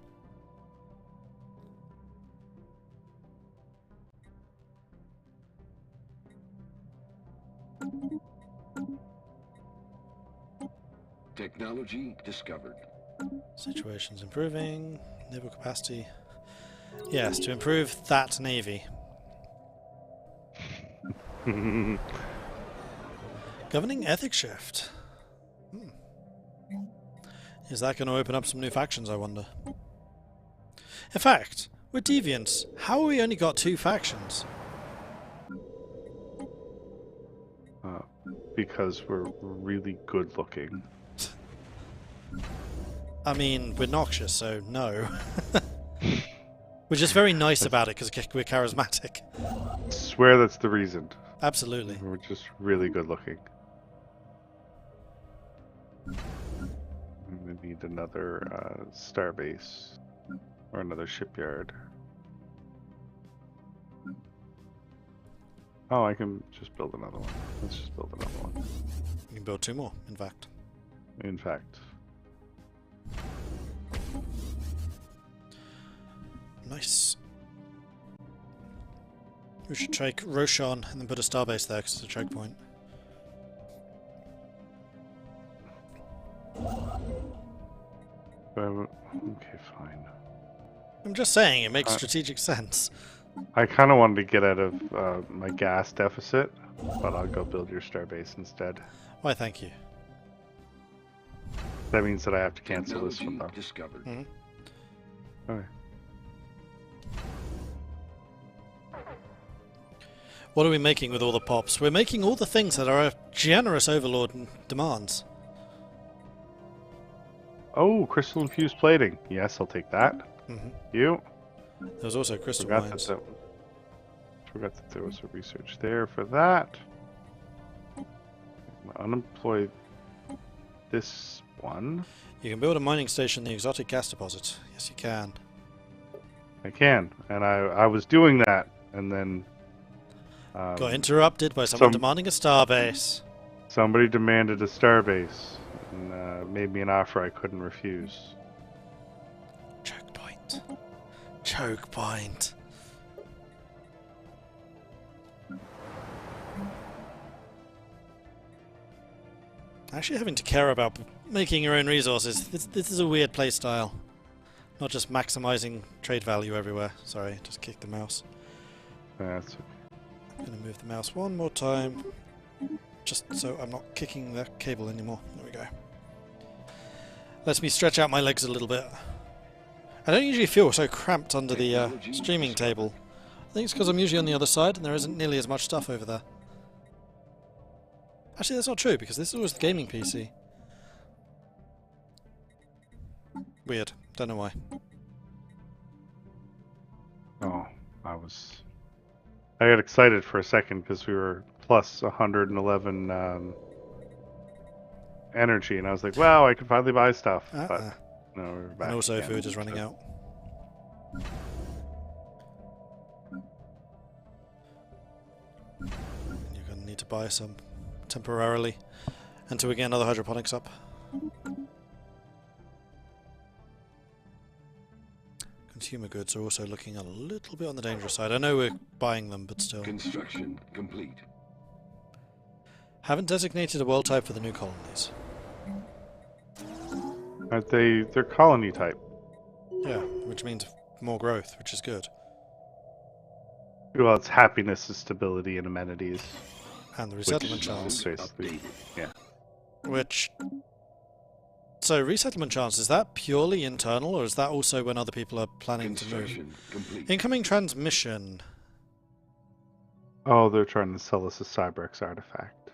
Technology discovered. Situation's improving. Naval capacity. Yes, to improve that navy. Governing ethics shift. Is that going to open up some new factions, I wonder? In fact, We're deviants. How have we only got 2 factions? Because we're really good looking. I mean, we're noxious, so no. We're just very nice about it because we're charismatic. Swear that's the reason. Absolutely. We're just really good looking. We need another starbase or another shipyard. Oh, I can just build another one. Let's just build another one. You can build 2 more, in fact. In fact. Nice. We should take Roshan and then put a starbase there because it's a choke point. Okay, fine. I'm just saying, it makes strategic sense. I kind of wanted to get out of my gas deficit, but I'll go build your starbase instead. Why, thank you. That means that I have to cancel this one, though. Discovered. Mm-hmm. Okay. What are we making with all the pops? We're making all the things that our generous Overlord demands. Oh, crystal infused plating. Yes, I'll take that. Mm-hmm. You. There's also crystal Forgot mines. that there was a research there for that. Unemploy this one. You can build a mining station in the exotic gas deposit. Yes, you can. I can, and I was doing that, and then Got interrupted by someone demanding a starbase. somebody demanded a starbase and made me an offer I couldn't refuse. Choke point. Choke point. Actually having to care about making your own resources, this is a weird playstyle. Not just maximizing trade value everywhere. Sorry, just kicked the mouse. That's okay. I'm going to move the mouse one more time, just so I'm not kicking the cable anymore. There we go. Lets me stretch out my legs a little bit. I don't usually feel so cramped under the streaming table. I think it's because I'm usually on the other side and there isn't nearly as much stuff over there. Actually, that's not true, because this was the gaming PC. Weird. Don't know why. Oh, I got excited for a second because we were plus 111 energy, and I was like, wow, I can finally buy stuff. But no, we're back. And also again. food is running out. You're going to need to buy some temporarily until we get another hydroponics up. Consumer goods are also looking a little bit on the dangerous side. I know we're buying them, but still. Construction complete. Haven't designated a world type for the new colonies. Aren't they? They're colony type. Yeah, which means more growth, which is good. Well, it's happiness, stability, and amenities. And the resettlement Which chance. is basically, yeah. Which... So, resettlement chance, is that purely internal, or is that also when other people are planning to move? Construction complete. Incoming transmission. Oh, they're trying to sell us a Cybrex artifact.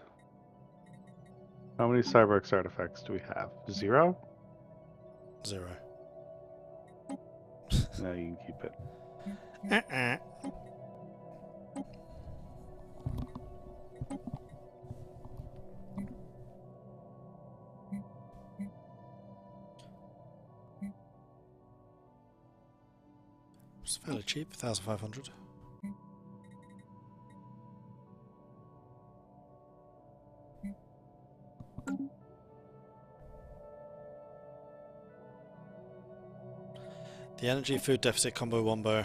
How many Cybrex artifacts do we have? 0? 0. No, you can keep it. It's fairly cheap, 1,500. The energy food deficit combo wombo.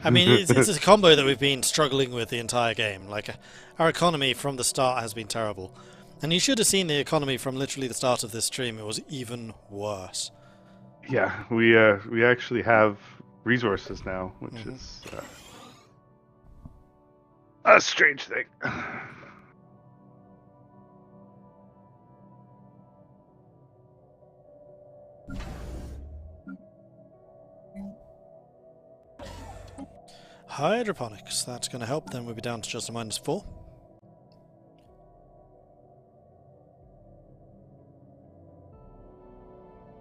I mean, it's a combo that we've been struggling with the entire game. Like, our economy from the start has been terrible. And you should have seen the economy from literally the start of this stream. It was even worse. Yeah, we actually have resources now, which is a strange thing. Hydroponics. That's going to help. Then we'll be down to just a -4.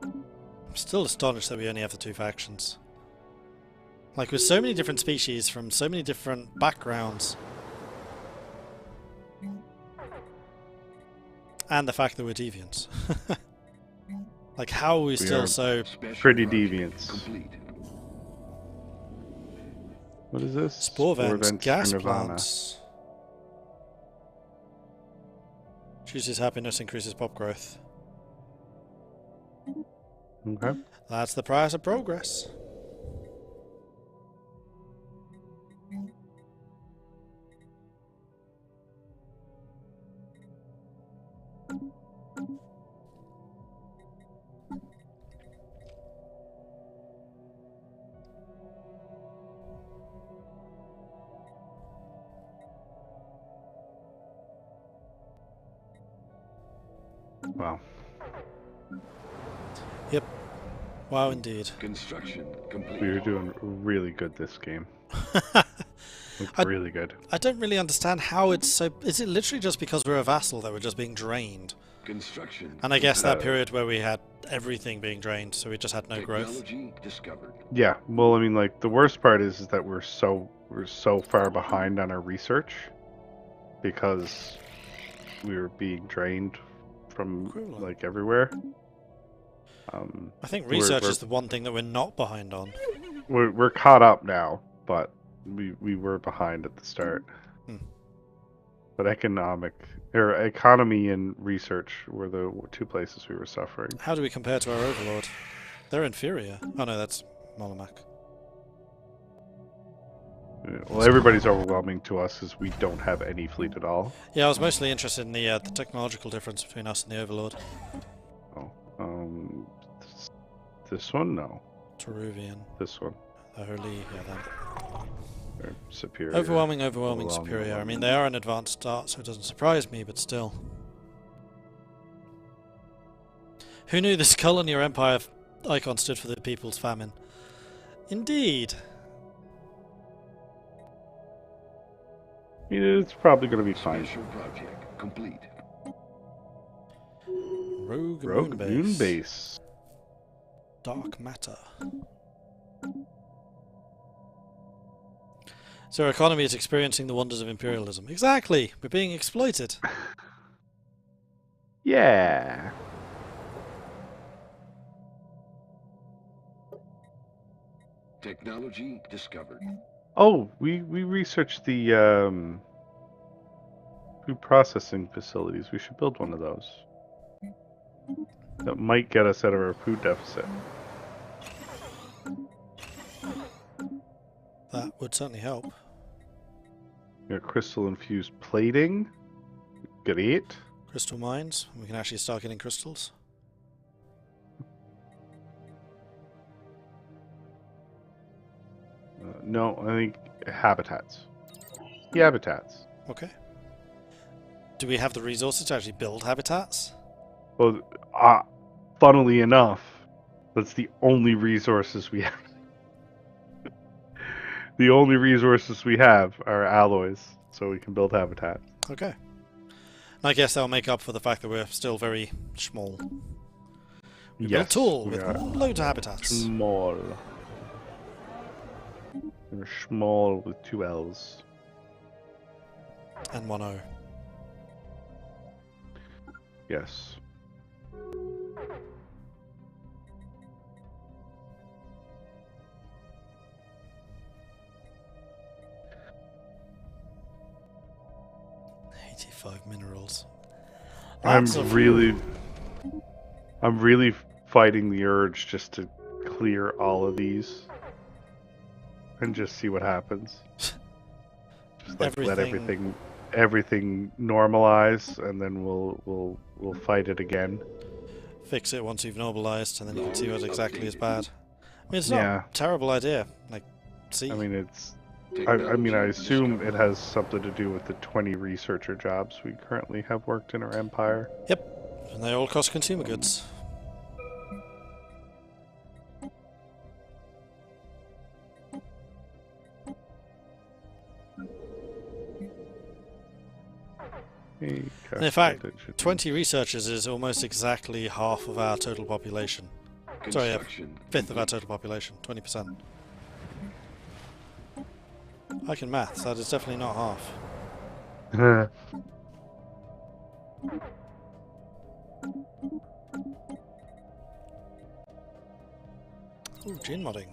I'm still astonished that we only have the 2 factions. Like, with so many different species from so many different backgrounds. And the fact that we're deviants. Like, how are we still so... Pretty deviants. Complete. What is this? Spore vents, for gas Nirvana. plants. Chooses happiness, increases pop growth. Okay. That's the price of progress. Wow. Yep. Wow, indeed. Construction complete. We were doing really good this game. I- Really good. I don't really understand how it's so... Is it literally just because we're a vassal that we're just being drained? Construction. And I guess that Uh, period where we had everything being drained, so we just had no growth. Technology discovered. Yeah. Well, I mean, like the worst part is that we're so far behind on our research because we were being drained from Equivalent. like everywhere. I think We're- research we're- is the one thing that we're not behind on. We're caught up now, but we were behind at the start. Hmm. But economy and research were the 2 places we were suffering. How do we compare to our Overlord? They're inferior. Oh no, that's Molomak. Well, everybody's overwhelming to us as we don't have any fleet at all. Yeah, I was mostly interested in the technological difference between us and the Overlord. Oh, this one, no. Teruvian. This one, The Holy, yeah, them. they're superior. Overwhelming, Overwhelming, superior. I mean, overwhelming. they are an advanced start, so it doesn't surprise me, but still. Who knew the skull on your empire icon stood for the people's famine? Indeed. It's probably going to be fine. Special project complete. Rogue, Rogue moon Moon base. Base. Dark matter. So our economy is experiencing the wonders of imperialism. Exactly! We're being exploited. Yeah. Technology discovered. Oh, we researched the food processing facilities. We should build one of those. That might get us out of our food deficit. That would certainly help. We got crystal infused plating. Great. Crystal mines. We can actually start getting crystals. No, I think habitats. The habitats. Okay. Do we have the resources to actually build habitats? Well, funnily enough, that's the only resources we have. The only resources we have are alloys, so we can build habitat. Okay. I guess that'll make up for the fact that we're still very small. We built tall we with are loads of habitats. small. We're small with 2 L's. And 1 O. Yes. Minerals. I'm Lots of- really fighting the urge just to clear all of these and just see what happens. Just like let everything normalize, and then we'll fight it again. Fix it once you've normalized, and then you can see what exactly is bad. I mean, it's not Yeah. a terrible idea. Like, see? I mean, I assume it has something to do with the 20 researcher jobs we currently have worked in our empire. Yep. And they all cost consumer goods. Hey, And in fact, 20 researchers is almost exactly half of our total population. Sorry, a Construction fifth of our complete. total population. 20%. I can maths, that is definitely not half. Ooh, gene modding.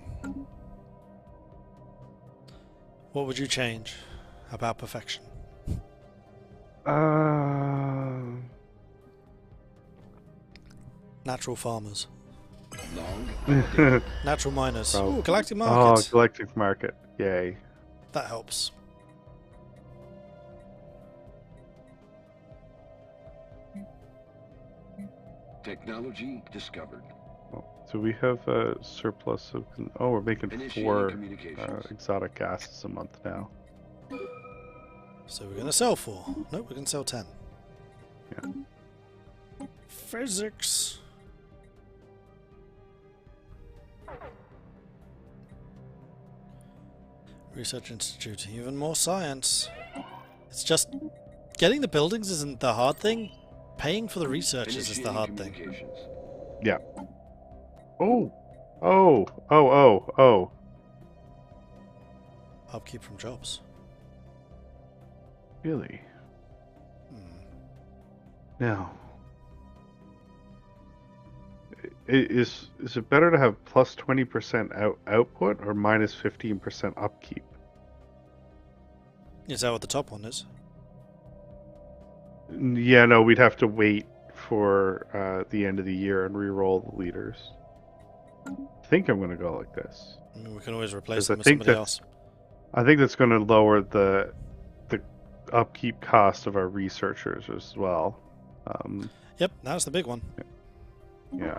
What would you change about perfection? Natural farmers. Log. Natural miners. Prob- Ooh, galactic Oh, market. galactic market. Yay. That helps. Technology discovered. So we have a surplus of. Oh, we're making Initiating 4 communications. exotic gases a month now. So we're going to sell 4. Nope, we're going to sell 10. Yeah. Physics. Research Institute. Even more science. It's just... Getting the buildings isn't the hard thing. Paying for the researchers is the hard thing. Communications. Yeah. Oh. Oh. Oh. Oh. Oh. Upkeep from jobs. Really? Hmm. Now. Is it better to have plus 20% output or minus 15% upkeep? Is that what the top one is? Yeah, no, we'd have to wait for the end of the year and re-roll the leaders. I think I'm going to go like this. I mean, we can always replace 'Cause I them with think somebody that's- else. I think that's going to lower the upkeep cost of our researchers as well. Yep, that's the big one. Yeah.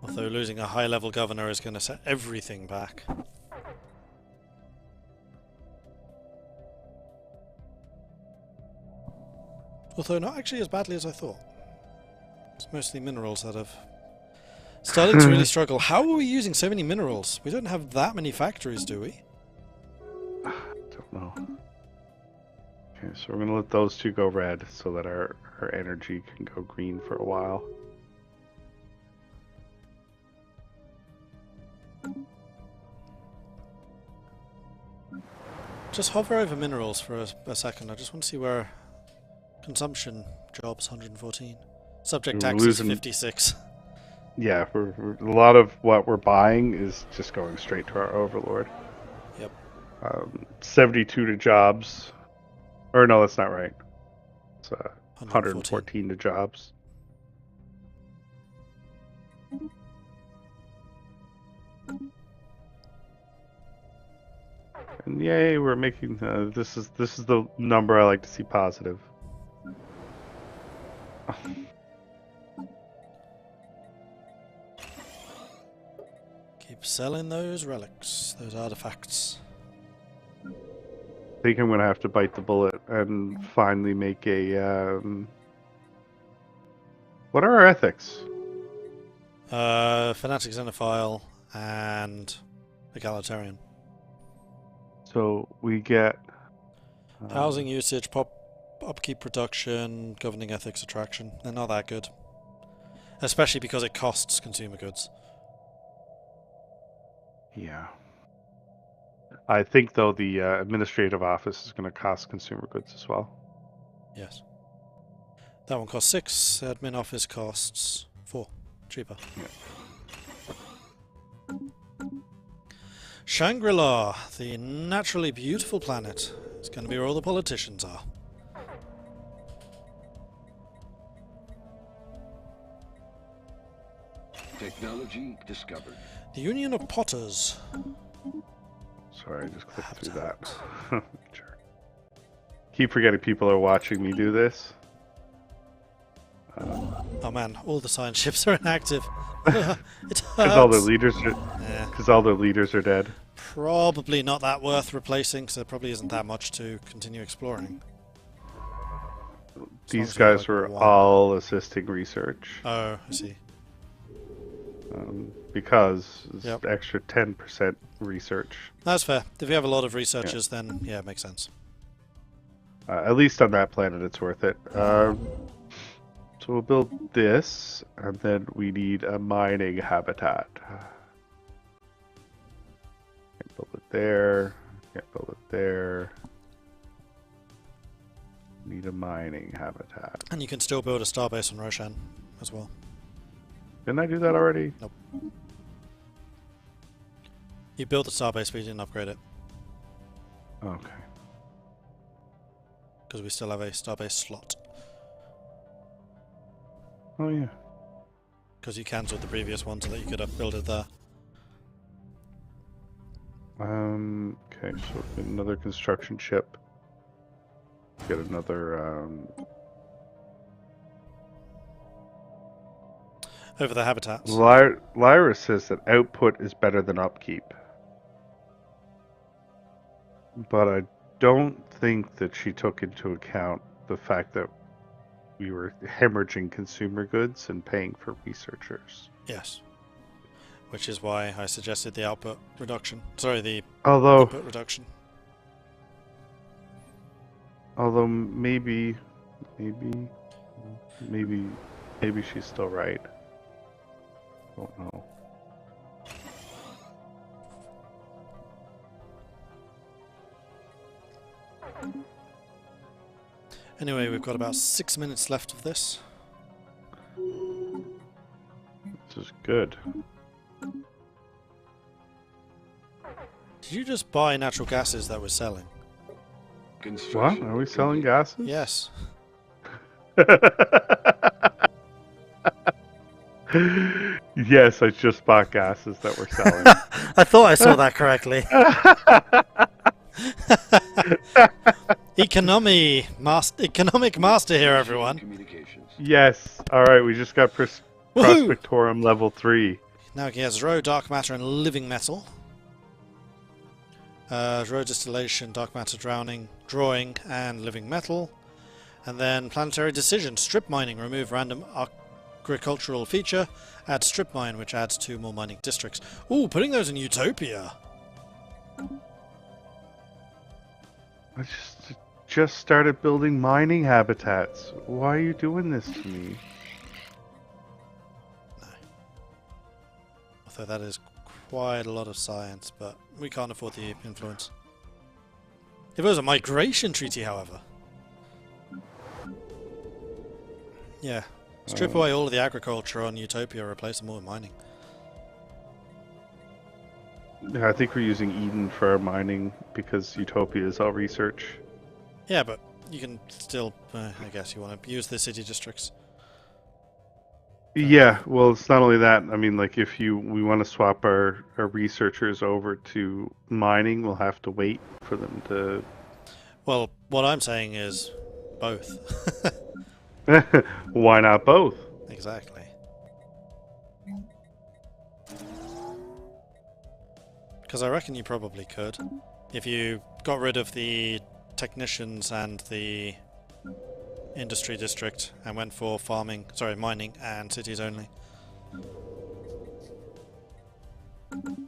Although losing a high-level governor is going to set everything back. Although not actually as badly as I thought. It's mostly minerals that have starting to really struggle. How are we using so many minerals? We don't have that many factories, do we? Don't know. Okay, so we're going to let those two go red so that our energy can go green for a while. Just hover over minerals for a second. I just want to see where consumption jobs 114. Subject We're tax is losing- 56. Yeah, a lot of what we're buying is just going straight to our Overlord. Yep. 72 to jobs. Or no, that's not right. It's 114. 114 to jobs. And yay, we're making this is the number I like to see positive. Keep selling those relics, those artifacts. I think I'm gonna have to bite the bullet and finally make a what are our ethics? Fanatic Xenophile and Egalitarian. So we get Housing usage, upkeep production, governing ethics attraction. They're not that good. Especially because it costs consumer goods. Yeah. I think though the administrative office is going to cost consumer goods as well. Yes. That one costs 6, admin office costs 4. Cheaper. Shangri-La, the naturally beautiful planet. It's going to be where all the politicians are. Technology discovered. The Union of Potters. Sorry, I just clicked through Habitat. that. Sure. Keep forgetting people are watching me do this. Oh man, all the science ships are inactive. It Because all their hurts. leaders are, Yeah, because all their leaders are dead. probably not that worth replacing, so there probably isn't that much to continue exploring. As long These as we have, guys like, were one. all assisting research. Oh, I see. because it's Yep. extra 10% research. That's fair. If you have a lot of researchers, then yeah, it makes sense. At least on that planet, it's worth it. So we'll build this, and then we need a mining habitat. Can't build it there. Can't build it there. Need a mining habitat. And you can still build a starbase on Roshan as well. Didn't I do that already? Nope. You built the starbase, but you didn't upgrade it. Okay. Because we still have a starbase slot. Oh yeah. Because you cancelled the previous one so that you could have built it there. Okay, so get another construction ship. Get another, Over the habitats. Lyra says that output is better than upkeep. But I don't think that she took into account the fact that we were hemorrhaging consumer goods and paying for researchers. Yes. Which is why I suggested the output reduction. Sorry, the Although input reduction. maybe she's still right. Don't know. Anyway, we've got about 6 minutes left of this. This is good. Did you just buy natural gases that we're selling? What? Are we selling gases? Yes. Yes, I just bought gases that we're selling. I thought I saw that correctly. Economic master here, everyone. Communications. Yes. All right, we just got Woohoo! Prospectorum level 3. Now he has Row, Dark Matter, and Living Metal. Row Distillation, Dark Matter, Drawing, and Living Metal. And then Planetary Decision, Strip Mining, remove random agricultural feature, add Strip Mine, which adds 2 more mining districts. Ooh, putting those in Utopia. I just started building mining habitats. Why are you doing this to me? No. Although that is quite a lot of science, but we can't afford the influence. If it was a migration treaty, however. Yeah. Strip away all of the agriculture on Utopia, replace them all with mining. Yeah, I think we're using Eden for our mining because Utopia is all research. Yeah, but you can still, I guess you want to use the city districts. Yeah, well, it's not only that. I mean, like, if we want to swap our researchers over to mining, we'll have to wait for them to... Well, what I'm saying is both. Why not both? Exactly. Because I reckon you probably could. If you got rid of the technicians and the industry district and went for mining and cities only. Can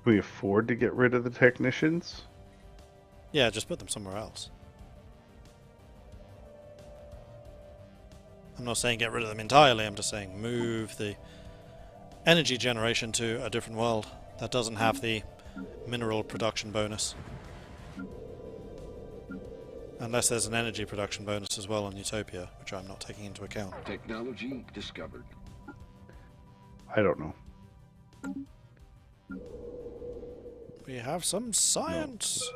we afford to get rid of the technicians? Yeah, just put them somewhere else. I'm not saying get rid of them entirely, I'm just saying move the energy generation to a different world that doesn't have the mineral production bonus. Unless there's an energy production bonus as well on Utopia, which I'm not taking into account. Technology discovered. I don't know. We have some science!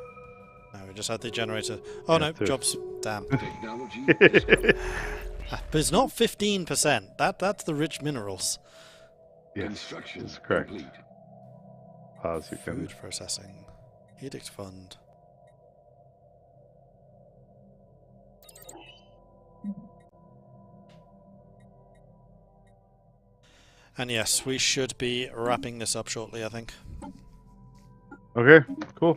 No, we just had the generator. Oh no, jobs. Damn. Technology discovered. But it's not 15%. That's the rich minerals. Yes, Construction is correct. complete. Pause, you can... Food processing. Edict fund. And yes, we should be wrapping this up shortly, I think. Okay, cool.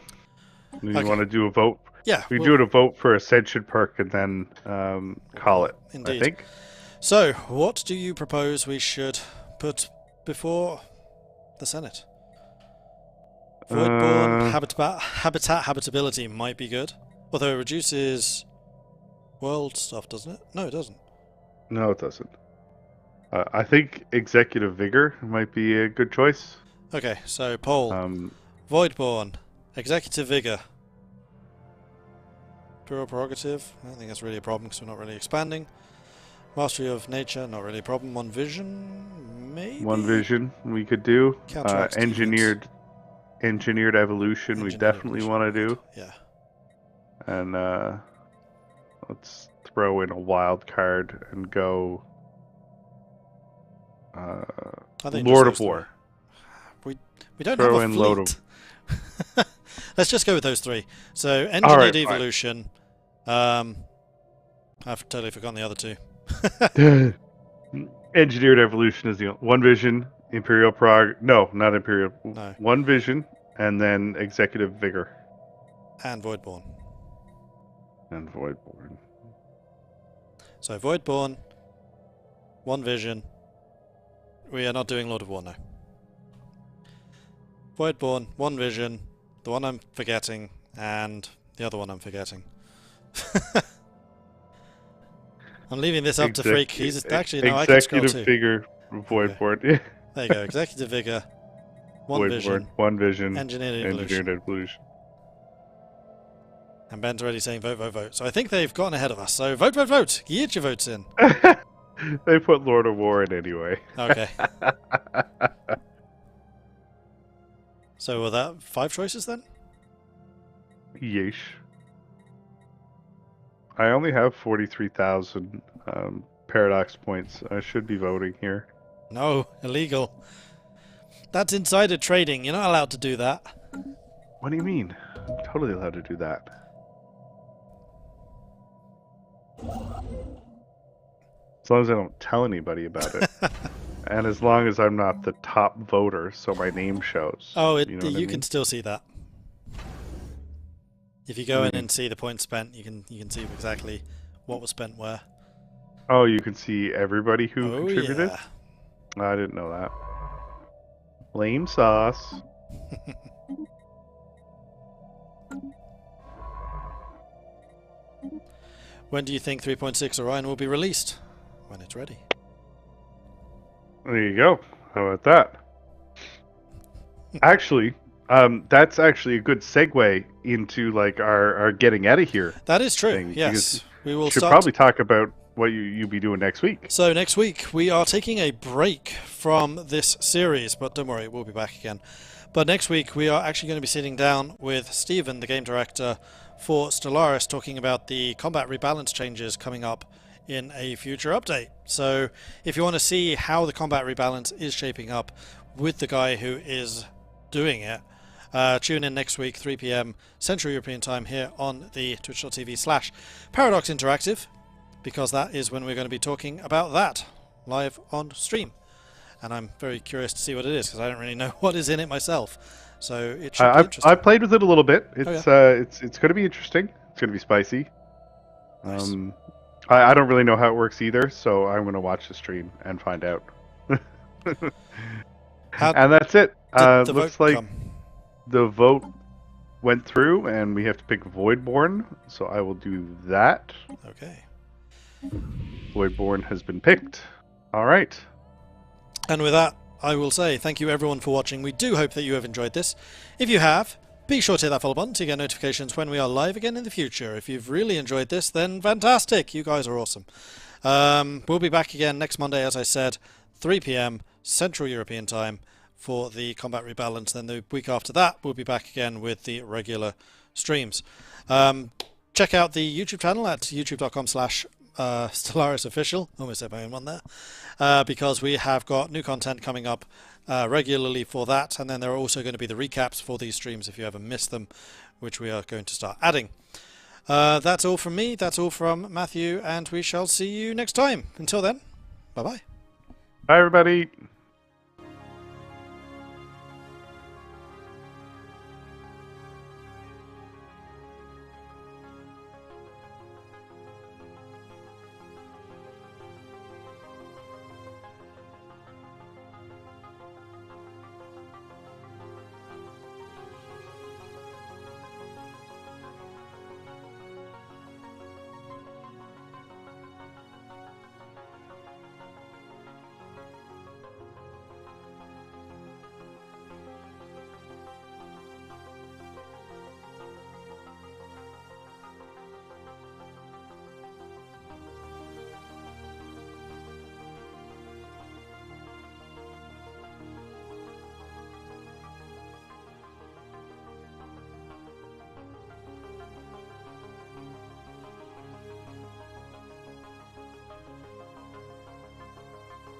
You Okay. want to do a vote? Yeah, We we'll- do a vote for Ascension perk and then call it. Indeed. I think. So, what do you propose we should put before the Senate? Voidborn habitability might be good, although it reduces world stuff, doesn't it? No, it doesn't. No, it doesn't. I think Executive Vigor might be a good choice. Okay, so poll. Voidborn, Executive Vigor. Pure Prerogative, I don't think that's really a problem because we're not really expanding. Mastery of Nature, not really a problem. One Vision, maybe? One Vision we could do. Counteracts Engineered Evolution we Engineered definitely evolution. want to do. Yeah. And let's throw in a wild card and go I think Lord just of those War. three. We don't Throw have a in fleet. load of- Let's just go with those three. So, Engineered Alright, fine. Evolution. I've totally forgotten the other two. Engineered Evolution is the One Vision, Imperial Prog. No, not Imperial. No. One Vision, and then Executive Vigor And Voidborn. and Voidborn. So, Voidborn, One Vision. We are not doing Lord of War now. Voidborn, One Vision, the one I'm forgetting, and the other one I'm forgetting. I'm leaving this up to Freak. He's actually no, I can scroll Executive too. Vigor, Voidborn. Yeah. There you go. Executive Vigor, One Voidborn, Vision, One Vision, Engineered Evolution. Engineered Evolution. And Ben's already saying vote, vote, vote. So I think they've gotten ahead of us. So vote, vote, vote. Get your votes in. They put Lord of War in anyway. Okay. So were that 5 choices then? Yeesh. I only have 43,000 paradox points. I should be voting here. No, illegal. That's insider trading. You're not allowed to do that. What do you mean? I'm totally allowed to do that. As long as I don't tell anybody about it. And as long as I'm not the top voter, so my name shows. Oh, You know what I you can mean? still see that. If you go in and see the points spent, you can see exactly what was spent where. Oh, you can see everybody who Oh contributed? yeah. I didn't know that. Lame sauce. When do you think 3.6 Orion will be released? When it's ready. There you go. How about that? Actually, that's actually a good segue into like our getting out of here. That is true. Thing, Yes, we We will should start. probably talk about what you'll be doing next week. So next week we are taking a break from this series, but don't worry, we'll be back again. But next week we are actually going to be sitting down with Stephen, the game director for Stellaris, talking about the combat rebalance changes coming up in a future update. So if you want to see how the combat rebalance is shaping up with the guy who is doing it, tune in next week, 3 p.m. Central European Time here on the twitch.tv/Paradox Interactive, because that is when we're going to be talking about that live on stream. And I'm very curious to see what it is, because I don't really know what is in it myself. So it should be interesting. I played with it a little bit. It's yeah. it's going to be interesting. It's going to be spicy. Nice. I don't really know how it works either, so I'm going to watch the stream and find out. How And that's it. did the Looks vote like come? the vote went through, and we have to pick Voidborn. So I will do that. Okay. Voidborn has been picked. All right. And with that, I will say thank you everyone for watching. We do hope that you have enjoyed this. If you have, be sure to hit that follow button to get notifications when we are live again in the future. If you've really enjoyed this, then fantastic. You guys are awesome. We'll be back again next Monday, as I said, 3 p.m. Central European Time for the combat rebalance. Then the week after that, we'll be back again with the regular streams. Check out the YouTube channel at youtube.com/Stellaris Official. Almost said my own one there. Because we have got new content coming up regularly for that, and then there are also going to be the recaps for these streams if you ever missed them, which we are going to start adding. That's all from me, that's all from Matthew, and we shall see you next time. Until then, bye-bye. Bye, everybody.